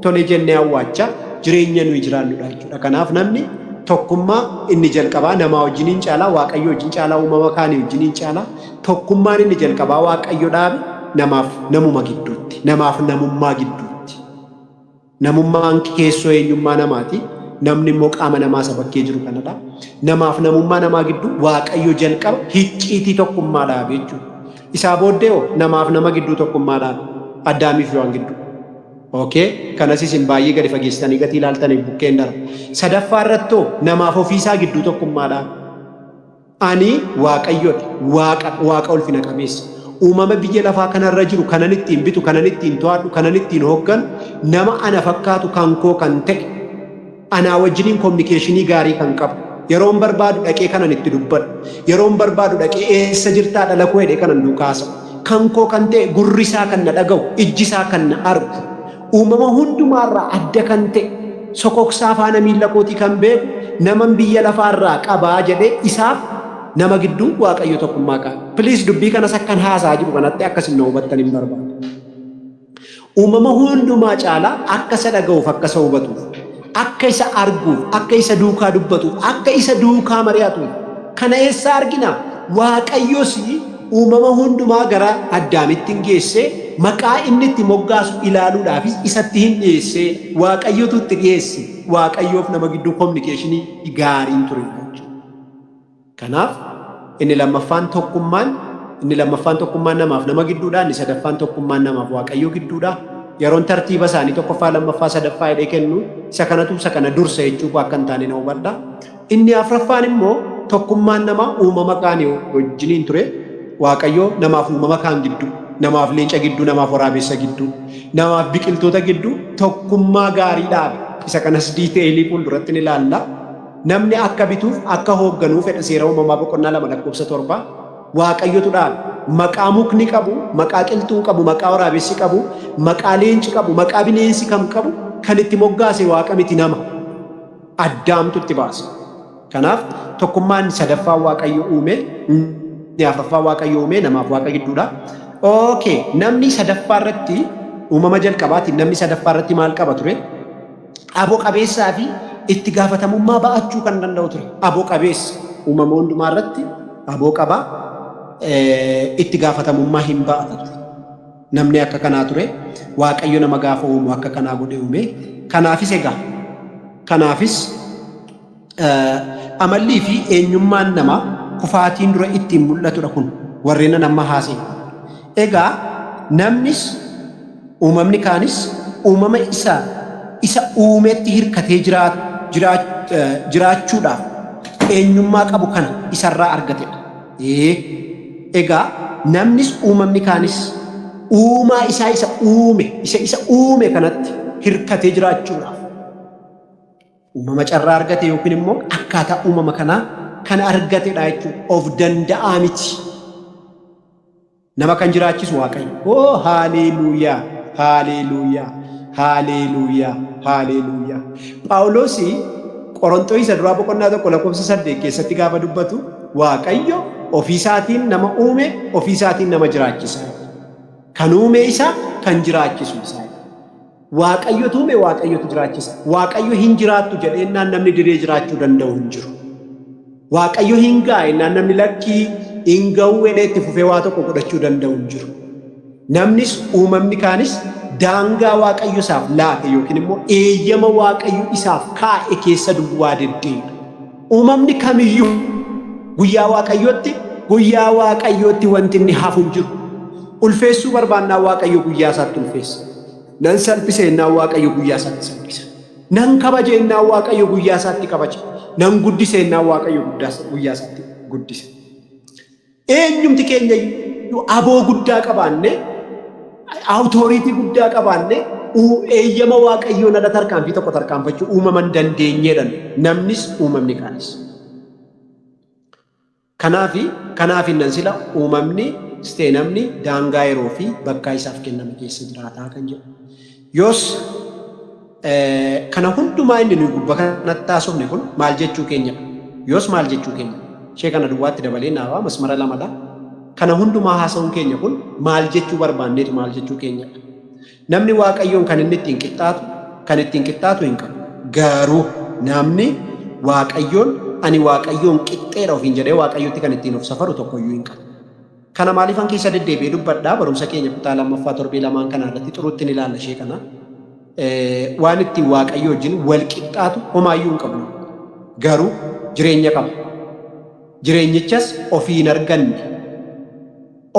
tole jennee awwaachaa jireenya nuyi jiraannudha jechuudha. Kanaaf namni tokkummaa inni jalqabaa namaa wajjiniin caalaa, Waaqayyo wajjin caalaa, uumama kaanii wajjiniin caalaa. Tokkummaan inni jalqabaa Waaqayyo dhaabe namaaf namuma gidduutti, namaaf namummaa gidduutti. Namummaan keessoo eenyummaa namaati. Namni immoo qaama namaa isa bakkee jiru kanadha. Namaaf namummaa namaa gidduu Waaqayyo jalqaba hicciitii tokkummaa dhaabe jechuudha. Isaa booddee namaaf nama gidduu tokkummaa dhaabe. Addaamiif Hewaan gidduu. Okay? Kanas isin baay'ee gadi fageessitanii gatii ilaaltaniif bukkeen darba. Sadaffaa irrattoo namaaf ofiisaa gidduu tokkummaa dhaabe. Ani Waaqayyoodha. Waaqa ulfina qabeessa. Uumama biyya lafaa kanarra jiru kanan ittiin bitu, kanan ittiin to'adhu, kanan ittiin hoogganu nama ana fakkaatu kan koo kan ta'e. Anaa wajjiniin kominikeeshinii gaarii kan qabu. Yeroon barbaadu dhaqee kanan itti dubbadhu. Yeroon barbaadu dhaqee eessa jirtaa dhala koo jedhee kanan duukaasa. Kan koo kan ta'e gurrisaa kan na dhaga'u, ijjisaa kan na argu. Uumama hundumaarraa adda kan ta'e sokoksaa faana miilla kootii kan beeku naman biyya lafaarraa qabaa jedhee isaaf nama gidduu Waaqayyo tokkummaa qaba. Please dubbii kanas akkan haasaa jiru kanatti akkasin na hubattan hin barbaadu. Uumama hundumaa caalaa akka isa dhaga'uuf, akka isa hubatuuf, akka isa arguuf, akka isa duukaa dubbatuuf, akka isa duukaa mari'atuuf kana eessa argina? Waaqayyos uumama hundumaa gara Addaamitti geessee maqaa inni itti moggaasu ilaaluudhaafis isatti hin dhiyeessee Waaqayyotu itti dhiyeesse. Waaqayyoof nama gidduu kominikeeshinii gaariin ture jechuudha. Kanaaf inni lammaffaan tokkummaan namaaf nama gidduudha. Inni sadaffaan tokkummaan namaaf Waaqayyoo gidduudha. Yeroon tartiiba isaanii tokkoffaa lammaffaa sadaffaa jedhee kennu isa kana dursa jechuudha akka hin taane na hubadha. Inni afuraffaan immoo tokkummaan namaa uumama kaanii wajjiniin ture. Waaqayyoo namaaf uumama kaan gidduu, namaaf leenca gidduu, namaaf waraabessa gidduu, namaaf biqiltoota gidduu tokkummaa gaarii dhaabe. Isa kanas diiteelii fuulduratti ni ilaalla. Namni akka bituuf akka hoogganuu fedha seera uumamaa boqonnaa 2:7 Waaqayyotu dhaabe. Maqaa mukni qabu, maqaa qilxuu qabu, maqaa waraabessi qabu, maqaa leenci qabu, maqaa bineensi kam qabu kan itti moggaase Waaqa miti nama. Addaamtu itti baase. Kanaaf tokkummaan sadaffaa Waaqayyo uume, afuraffaa Waaqayyo uume namaaf Waaqa gidduudha. Okay, namni sadaffaa irratti uumama jalqabaati namni sadaffaa irratti maal qaba ture? Aboo qabeessaa fi itti gaafatamummaa ba'achuu kan danda'u ture. Aboo qabeessa uumama hundumaa irratti aboo qaba. Itti gaafatamummaa hin ba'ata ture. Namni akka kanaa ture. Waaqayyo nama gaafa uumu akka kanaa godhe uume. Kanaafis amallii fi eenyummaan namaa kufaatiin dura ittiin mul'atudha kun warreen nama haasee. Egaa namnis uumamni kaanis uumama isa uumetti hirkatee jiraachuudhaaf eenyummaa qabu kana isarraa argatedha. Egaa namnis uumamni kaanis uumaa isa uume kanatti hirkatee jiraachuudhaaf uumama carraa argate yookiin immoo akkaataa uumama kanaa kan argatedha jechuudha. Of danda'aa miti. Nama kan jiraachisu Waaqayyo. Oh, haleluuyaa, haleluuyaa, haleluuyaa, haleluuyaa. Phaawulos Qorontos isa duraa boqonnaa 1:8 keessatti gaafa dubbatu Waaqayyo ofiisaatiin nama uume, ofiisaatiin nama jiraachisa. Kan uume isa kan jiraachisu isa. Waaqayyotu uume, Waaqayyotu jiraachisa. Waaqayyo hin jiraattu jedheennaan namni diree jiraachuu danda'u hin jiru. Waaqayyo hin gaa'ennaan namni lakkii hin ga'uu itti fufee waa tokko godhachuu danda'u hin jiru. Namnis uumamni kaanis daangaa Waaqayyo isaaf laate yookiin immoo eeyyama Waaqayyo isaaf kaa'e keessa duwwaa deddeebi'a. Uumamni kamiyyuu guyyaa Waaqayyootti wanti inni hafu hin jiru. Ulfeessuu barbaannaa Waaqayyo guyyaa isaatti ulfeessa. Nan salphiseennaa Waaqayyo guyyaa isaatti salphisa. Nan kabajeennaa Waaqayyo guyyaa isaatti kabaja. Nan guddiseennaa Waaqayyo guyyaa isaatti guddisa. Eenyumti keenya aboo guddaa qabaanne, awutooriitii guddaa qabaanne, eeyyama Waaqayyoon ala tarkaanfii tokko tarkaanfachuu uumaman dandeenyeedhaan namnis uumamni kaanis. Kanaaf innan sila uumamni namni daangaa yeroo fi bakka isaaf kenname keessa jiraataa kan jedhu. Yoos kana hundumaa inni nuyi gubbaa kanatti taasifne kun maal jechuu keenya? Yoos maal jechuu keenya? Ishee kana duwwaatti dabalee naawaa masmara lamadha. Kana hundumaa haasa'uun keenya kun maal jechuu barbaanneetu maal jechuu keenya? Namni Waaqayyoon kan inni ittiin qixxaatu hin qabu. Garuu namni Waaqayyoon ani Waaqayyoon qixxeera ofiin jedhee Waaqayyootti kan ittiin of safaru tokkoyyuu hin qabu. Kana maaliifan keessa deddeebi'ee dubbadhaa barumsa keenya kutaa 2ffaa torbee lamaan kana irratti xuruutti ni ilaalla ishee kana. Waan ittiin Waaqayyo wajjin wal qixxaatu homaayyuu hin qabu. Garuu jireenya qaba. Jireenyichas ofii hin arganne.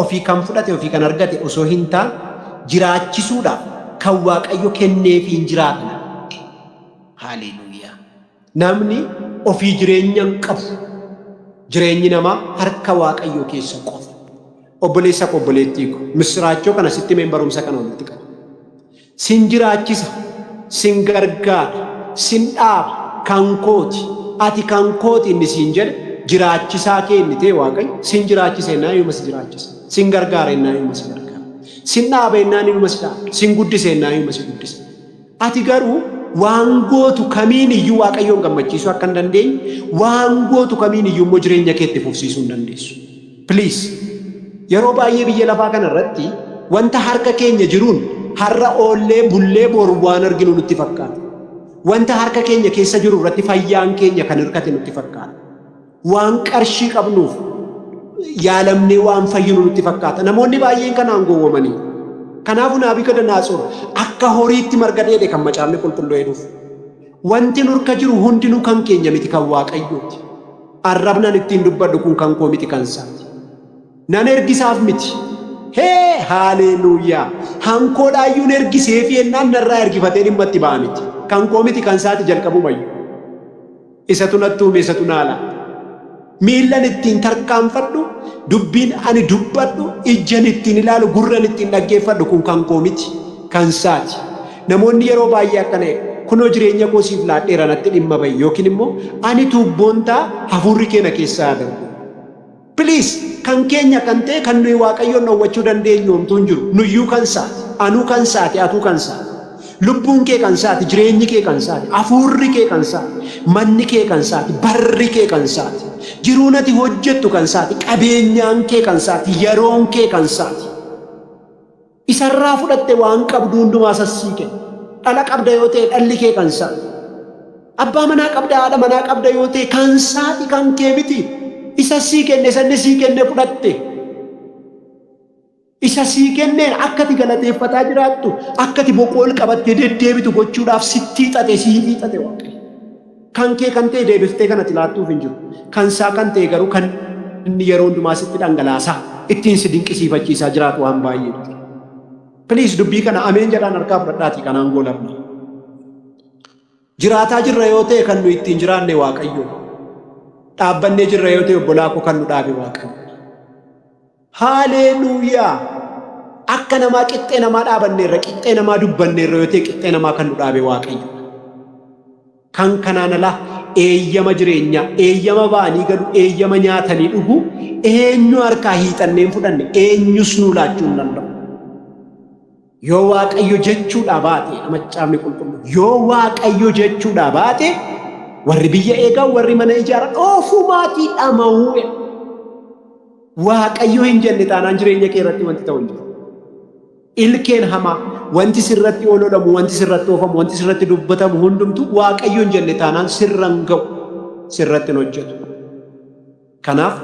Ofii kan fudhate ofii kan argate osoo hin taane jiraachisuudhaaf kan Waaqayyo kenneefii hin jiraatan. Haleluuyaa. Namni ofii jireenya hin qabu. Jireenyi namaa harka Waaqayyo keessa qofa. Obboleessa obboleettii ko misraachoo kana sitti meen barumsa kana walitti qaba. Sin jiraachisa, sin gargaara, sin dhaaba, kan kooti, ati kan kooti inni siin jedhe jiraachisaa kee inni ta'e Waaqayyo sin jiraachisa ennaa iyyuu si jiraachisa. Sin gargaara ennaa iyyuu si gargaara. Sin dhaaba ennaa iyyuu si dhaaba. Sin guddisa ennaa iyyuu si guddisa. Ati garuu waan gootu kamiin iyyuu Waaqayyoon gammachiisuu akka hin dandeenye, waan gootu kamiin iyyuu immoo jireenya keetti fufsiisuu hin dandeessu. Please. Yeroo baay'ee biyya lafaa kana irratti wanta harka keenya jiruun har'a oollee bullee boru waan arginu nutti fakkaata. Wanta harka keenya keessa jiru irratti fayyaan keenya kan hirkate nutti fakkaata. Waan qarshii qabnuuf yaalamnee waan fayyinu nutti fakkaata. Namoonni baay'een kanaan gowwomanii. Kanaafuu Naabukodonoosoor akka horiitti marga dheede kan macaafni qulqulluu jedhuuf. Wanti nurka jiru hundinuu kan keenya miti kan Waaqayyooti. Arrabnan ittiin dubbadhu kun kan koo miti kan isaati. Nan ergisaaf miti. Hee haaleluuyaa. Hankoodhaayyuun ergiseefi ennaan narraa ergifatee dhimma itti ba'a miti. Kan koo miti kan isaati jalqabumayyuu. Isatu natti uume isatu naa laata. Miillan ittiin tarkaanfadhu, dubbiin ani dubbadhu, ijjan ittiin ilaalu, gurran ittiin dhaggeeffadhu kun kan koo miti kan isaati. Namoonni yeroo baay'ee akkana jedhu. Kunoo jireenya koo siif laadheera natti dhimma ba'i yookiin immoo ani tuubboon ta'a hafuurri keenya keessaa darbu. Please kan keenya kan ta'e kan nuyi Waaqayyoon dhowwachuu dandeenyu homtuu hin jiru. Nuyyuu kan isaati, anuu kan isaati, atuu kan isaati. Lubbuun kee kan isaati, jireenyi kee kan isaati, hafuurri kee kan isaati, manni kee kan isaati, barri kee kan isaati, jiruun ati hojjettu kan isaati, qabeenyaan kee kan isaati, yeroon kee kan isaati. Isarraa fudhatte waan qabdu hundumaa sassii kenna. Dhala qabda yoo ta'e dhalli kee kan isaati. Abbaa manaa qabda, haadha manaa qabda yoo ta'e kan isaati kan kee miti. Isa sii kenne sanni sii kenne fudhatte. Isa sii kenneen akkati galateeffataa jiraattu, akkati boqool qabattee deddeebitu gochuudhaaf sitti hiixate sii hiixate Waaqayyo. Kan kee kan ta'e deebiftee kanatti laattuuf hin jiru. Kan isaa kan ta'e garuu kan inni yeroo hundumaa sitti dhangalaasaa ittiin si dinqisiifachiisaa jiraatu waan baay'eetu. Please dubbii kana ameen jedhaan harkaa fudhadhaatii kanaan goolabna. Jiraataa jirra yoo ta'e kan nu ittiin jiraanne Waaqayyo. Dhaabbannee jirra yoo ta'e obbolaa koo kan nu dhaabe Waaqayyo. Haaleluuyaa. Akka namaa qixxee namaa dhaabanneerra, qixxee namaa dubbanneerra yoo ta'e qixxee namaa kan nu dhaabe Waaqayyo. Kan kanaan alaa eeyyama jireenyaa, eeyyama ba'anii galu, eeyyama nyaatanii dhugu, eenyu harkaa hiixanneen fudhanne, eenyus nuu laachuu hin danda'u. Yoo Waaqayyo jechuudha baate, macaafni qulqulluu, yoo Waaqayyo jechuudha baate, warri biyya eegan, warri mana ijaaran ofumaatii dhama'uu. Waaqayyo hin jenne taanaan jireenya kee irratti wanti ta'u hin jiru. Ilkeen hamaa, wanti sirratti oololamu, wanti sirratti oofamu, wanti sirratti dubbatamu hundumtu Waaqayyo hin jenne taanaan sirran ga'u, sirratti hin hojjetu. Kanaaf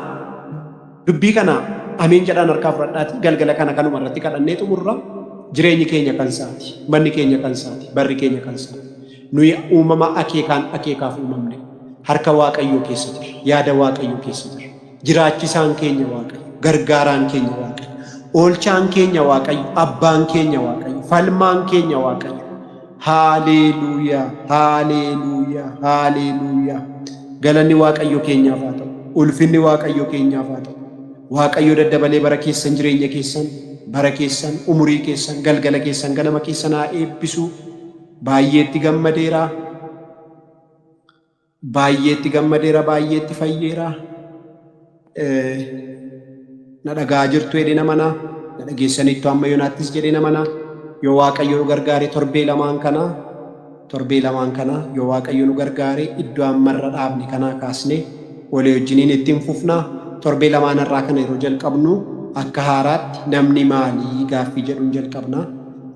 dubbii kana ameen jedhaan harkaa fudhadhaatii galgala kana kanuma irratti kadhannee xumurra. Jireenyi keenya kan isaati, manni keenya kan isaati, barri keenya kan isaati. Nuyi uumama akeekaaf uumamne harka Waaqayyoo keessa jira, yaada Waaqayyoo keessa jira. Jiraachisaan keenya Waaqayyo, gargaaraan keenya Waaqayyo, oolchaan keenya Waaqayyo, abbaan keenya Waaqayyo, falmaan keenya Waaqayyo. Haaleluuyaa, haaleluuyaa, haaleluuyaa. Galanni Waaqayyo keenyaaf haa ta'u, ulfinni Waaqayyo keenyaaf haa ta'u. Waaqayyo daddabalee bara keessan jireenya keessan, bara keessan, umurii keessan, galgala keessan, ganama keessan haa eebbisu. Baay'eetti gammadeera, baay'eetti gammadeera, baay'eetti fayyeera. Na dhagaa jirtu jedhee nama na dhageessaniittu amma yoonaattis jedhee nama na yoo Waaqayyo nu gargaare torbee lamaan kana yoo Waaqayyo nu gargaare iddoo ammarra dhaabne kanaa kaasne walii wajjiniin ittiin fufnaa. Torbee lamaan irraa kana yeroo jalqabnu akka haaraatti namni maalii gaaffii jedhuun jalqabna.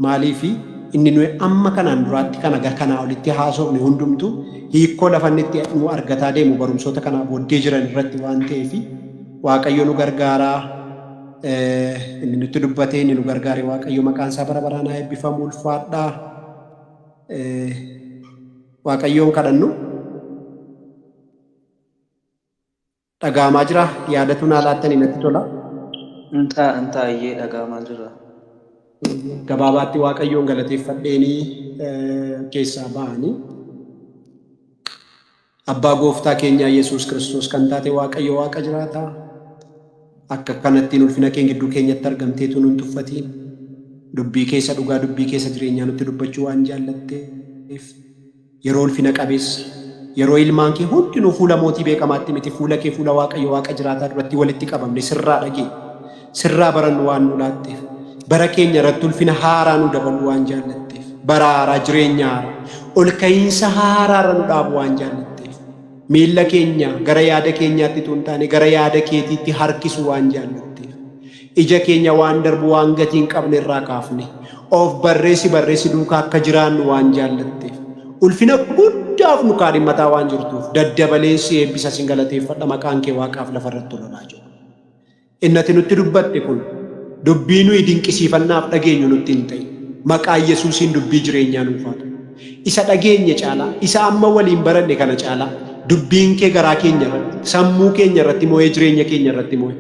Maaliifi inni nuyi amma kanaan duraatti kana gar kanaa olitti haasofne hundumtu hiikoo lafannitti nu argataa deemu barumsoota kanaa booddee jiran irratti waan ta'eef Waaqayyo nu gargaaraa. Inni nutti dubbatee inni nu gargaare Waaqayyo maqaan isaa bara baraan haa eebbifamu. Ulfaadhaa. Waaqayyoon kadhannu. Dhagaamaa jira yaadatu naa laattanii natti tola. Intaayyee dhagaamaa jira. Gabaabaatti Waaqayyoon galateeffadheenii keessaa ba'anii abbaa gooftaa keenyaa Yesuus Kiristoos kan taate Waaqayyo Waaqa jiraataa akka kanattiin ulfina keenya gidduu keenyatti argamteetu nuun tuffatiin dubbii keessa dhugaa dubbii keessa jireenyaa nutti dubbachuu waan jaallatteef yeroo ulfina qabeessa yeroo ilmaan kee hundinuu fuula mootii beekamaatti miti fuula kee fuula Waaqayyo Waaqa jiraataa duratti walitti qabamne sirraa dhagee sirraa barannu waan nu laatteef bara keenya irratti ulfina haaraa nu dabalu waan jaallatteef bara haaraa jireenya haaraa ol ka'iinsa haaraa nu dhaabu waan jaallatteef miilla keenya gara yaada keenyaatti tun taane gara yaada keetiitti harkisu waan jaallatteef ija keenya waan darbu waan gatii hin qabne irraa kaafne of barreessi duukaa akka jiraannu waan jaallatteef ulfina guddaaf nu kaadhimmataa waan jirtuuf daddabalee si eebbisa sin galateeffadha maqaan kee Waaqaaf lafarratti tololaa jiru. Innati nutti dubbatte kun dubbii nuyi dinqisiifannaaf dhageenyu nutti hin ta'in. Maqaa Yesuusiin dubbii jireenyaa nuuf haa ta'u. Isa dhageenye caalaa, isa amma waliin baranne kana caalaa dubbiin kee garaa keenya irratti, sammuu keenya irratti moo'ee jireenya keenya irratti moo'e.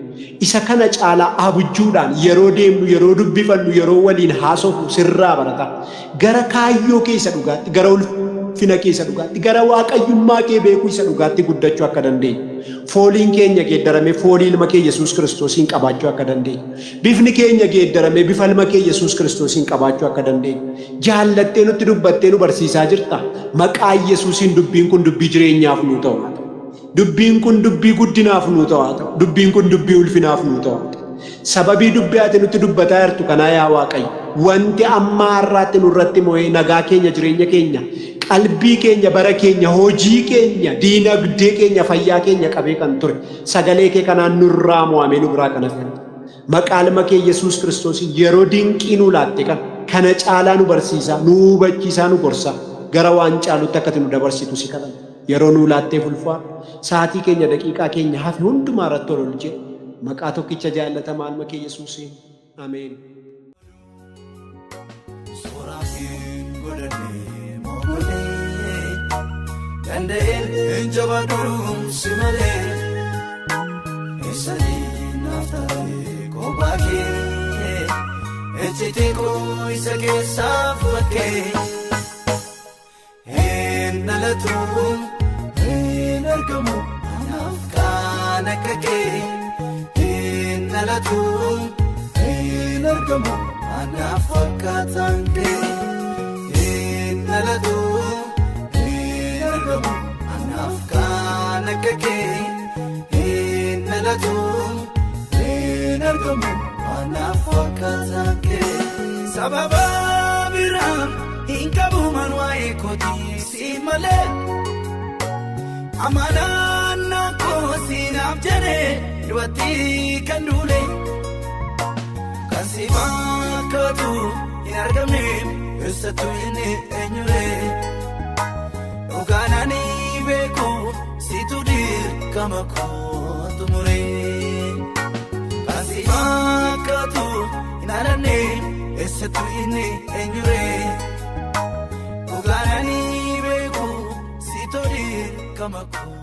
Isa kana caalaa abjuudhaan yeroo deemnu, yeroo dubbifannu, yeroo waliin haasofnu sirraa barata. Gara kaayyoo keessa dhugaatti, gara ulfina keessa dhugaatti, gara waaqayyummaa kee beekuu isa dhugaatti guddachuu akka dandeenyu. Fooliin keenya geeddaramee foolii ilma kee Yesuus Kiristoosiin qabaachuu akka dandeenyu. Bifni keenya geeddaramee bifa ilma kee Yesuus Kiristoosiin qabaachuu akka dandeenyu. Jaallattee nutti dubbattee nu barsiisaa jirta. Maqaa Yesuusiin dubbiin kun dubbii jireenyaaf nuu ta'u haa ta'u. Dubbiin kun dubbii guddinaaf nuu ta'u haa ta'u. Dubbiin kun dubbii ulfinaaf nuu ta'u haa ta'u. Sababii dubbii ati nutti dubbataa jirtu kanaa yaa Waaqayyo, wanti amma har'aatti nurratti moo'ee nagaa keenya, jireenya keenya, qalbii keenya, bara keenya, hojii keenya, diinagdee keenya, fayyaa keenya qabee kan ture sagalee kee kanaan nurraa mo'amee nu biraa kana fedha. Maqaa ilma kee Yesuus Kiristoosiin yeroo dinqii nu laatte kana caalaa nu barsiisaa, nu hubachiisaa, nu gorsaa, gara waan caalutti akkati nu dabarsitu si kadhanna. Yeroo nu laattee ulfaa sa'aatii keenya, daqiiqaa keenya hafe hundumaa irratti ol jedhe. Maqaa tokkicha jaallatamaa ilma kee Yesuusiin. Ameen. Danda'een injabadhuun si malee eessanii naaf ta'e kophaa kee ejjitii koo isa keessaaf bakkee hin dhalatu hin argamu naaf kan akka kee hin dhalatu hin argamu naaf fakkaatan kee hin dhalatu. Anaaf kan akka kee hin dhalatu hin argamu anaaf fakkaatan kee. Sababa biraan hin qabu man waa'ee kootii si malee amanaan naakoo siinaaf jedhee du'atti kan duule kan si fakkaatu hin argamne eessattuu inni eenyulee. Uganani beku situ dirqama koo tumuree kasi fakkaatu hin alanne eessattu inni eenyuree. Uganani beku situ dirqama koo.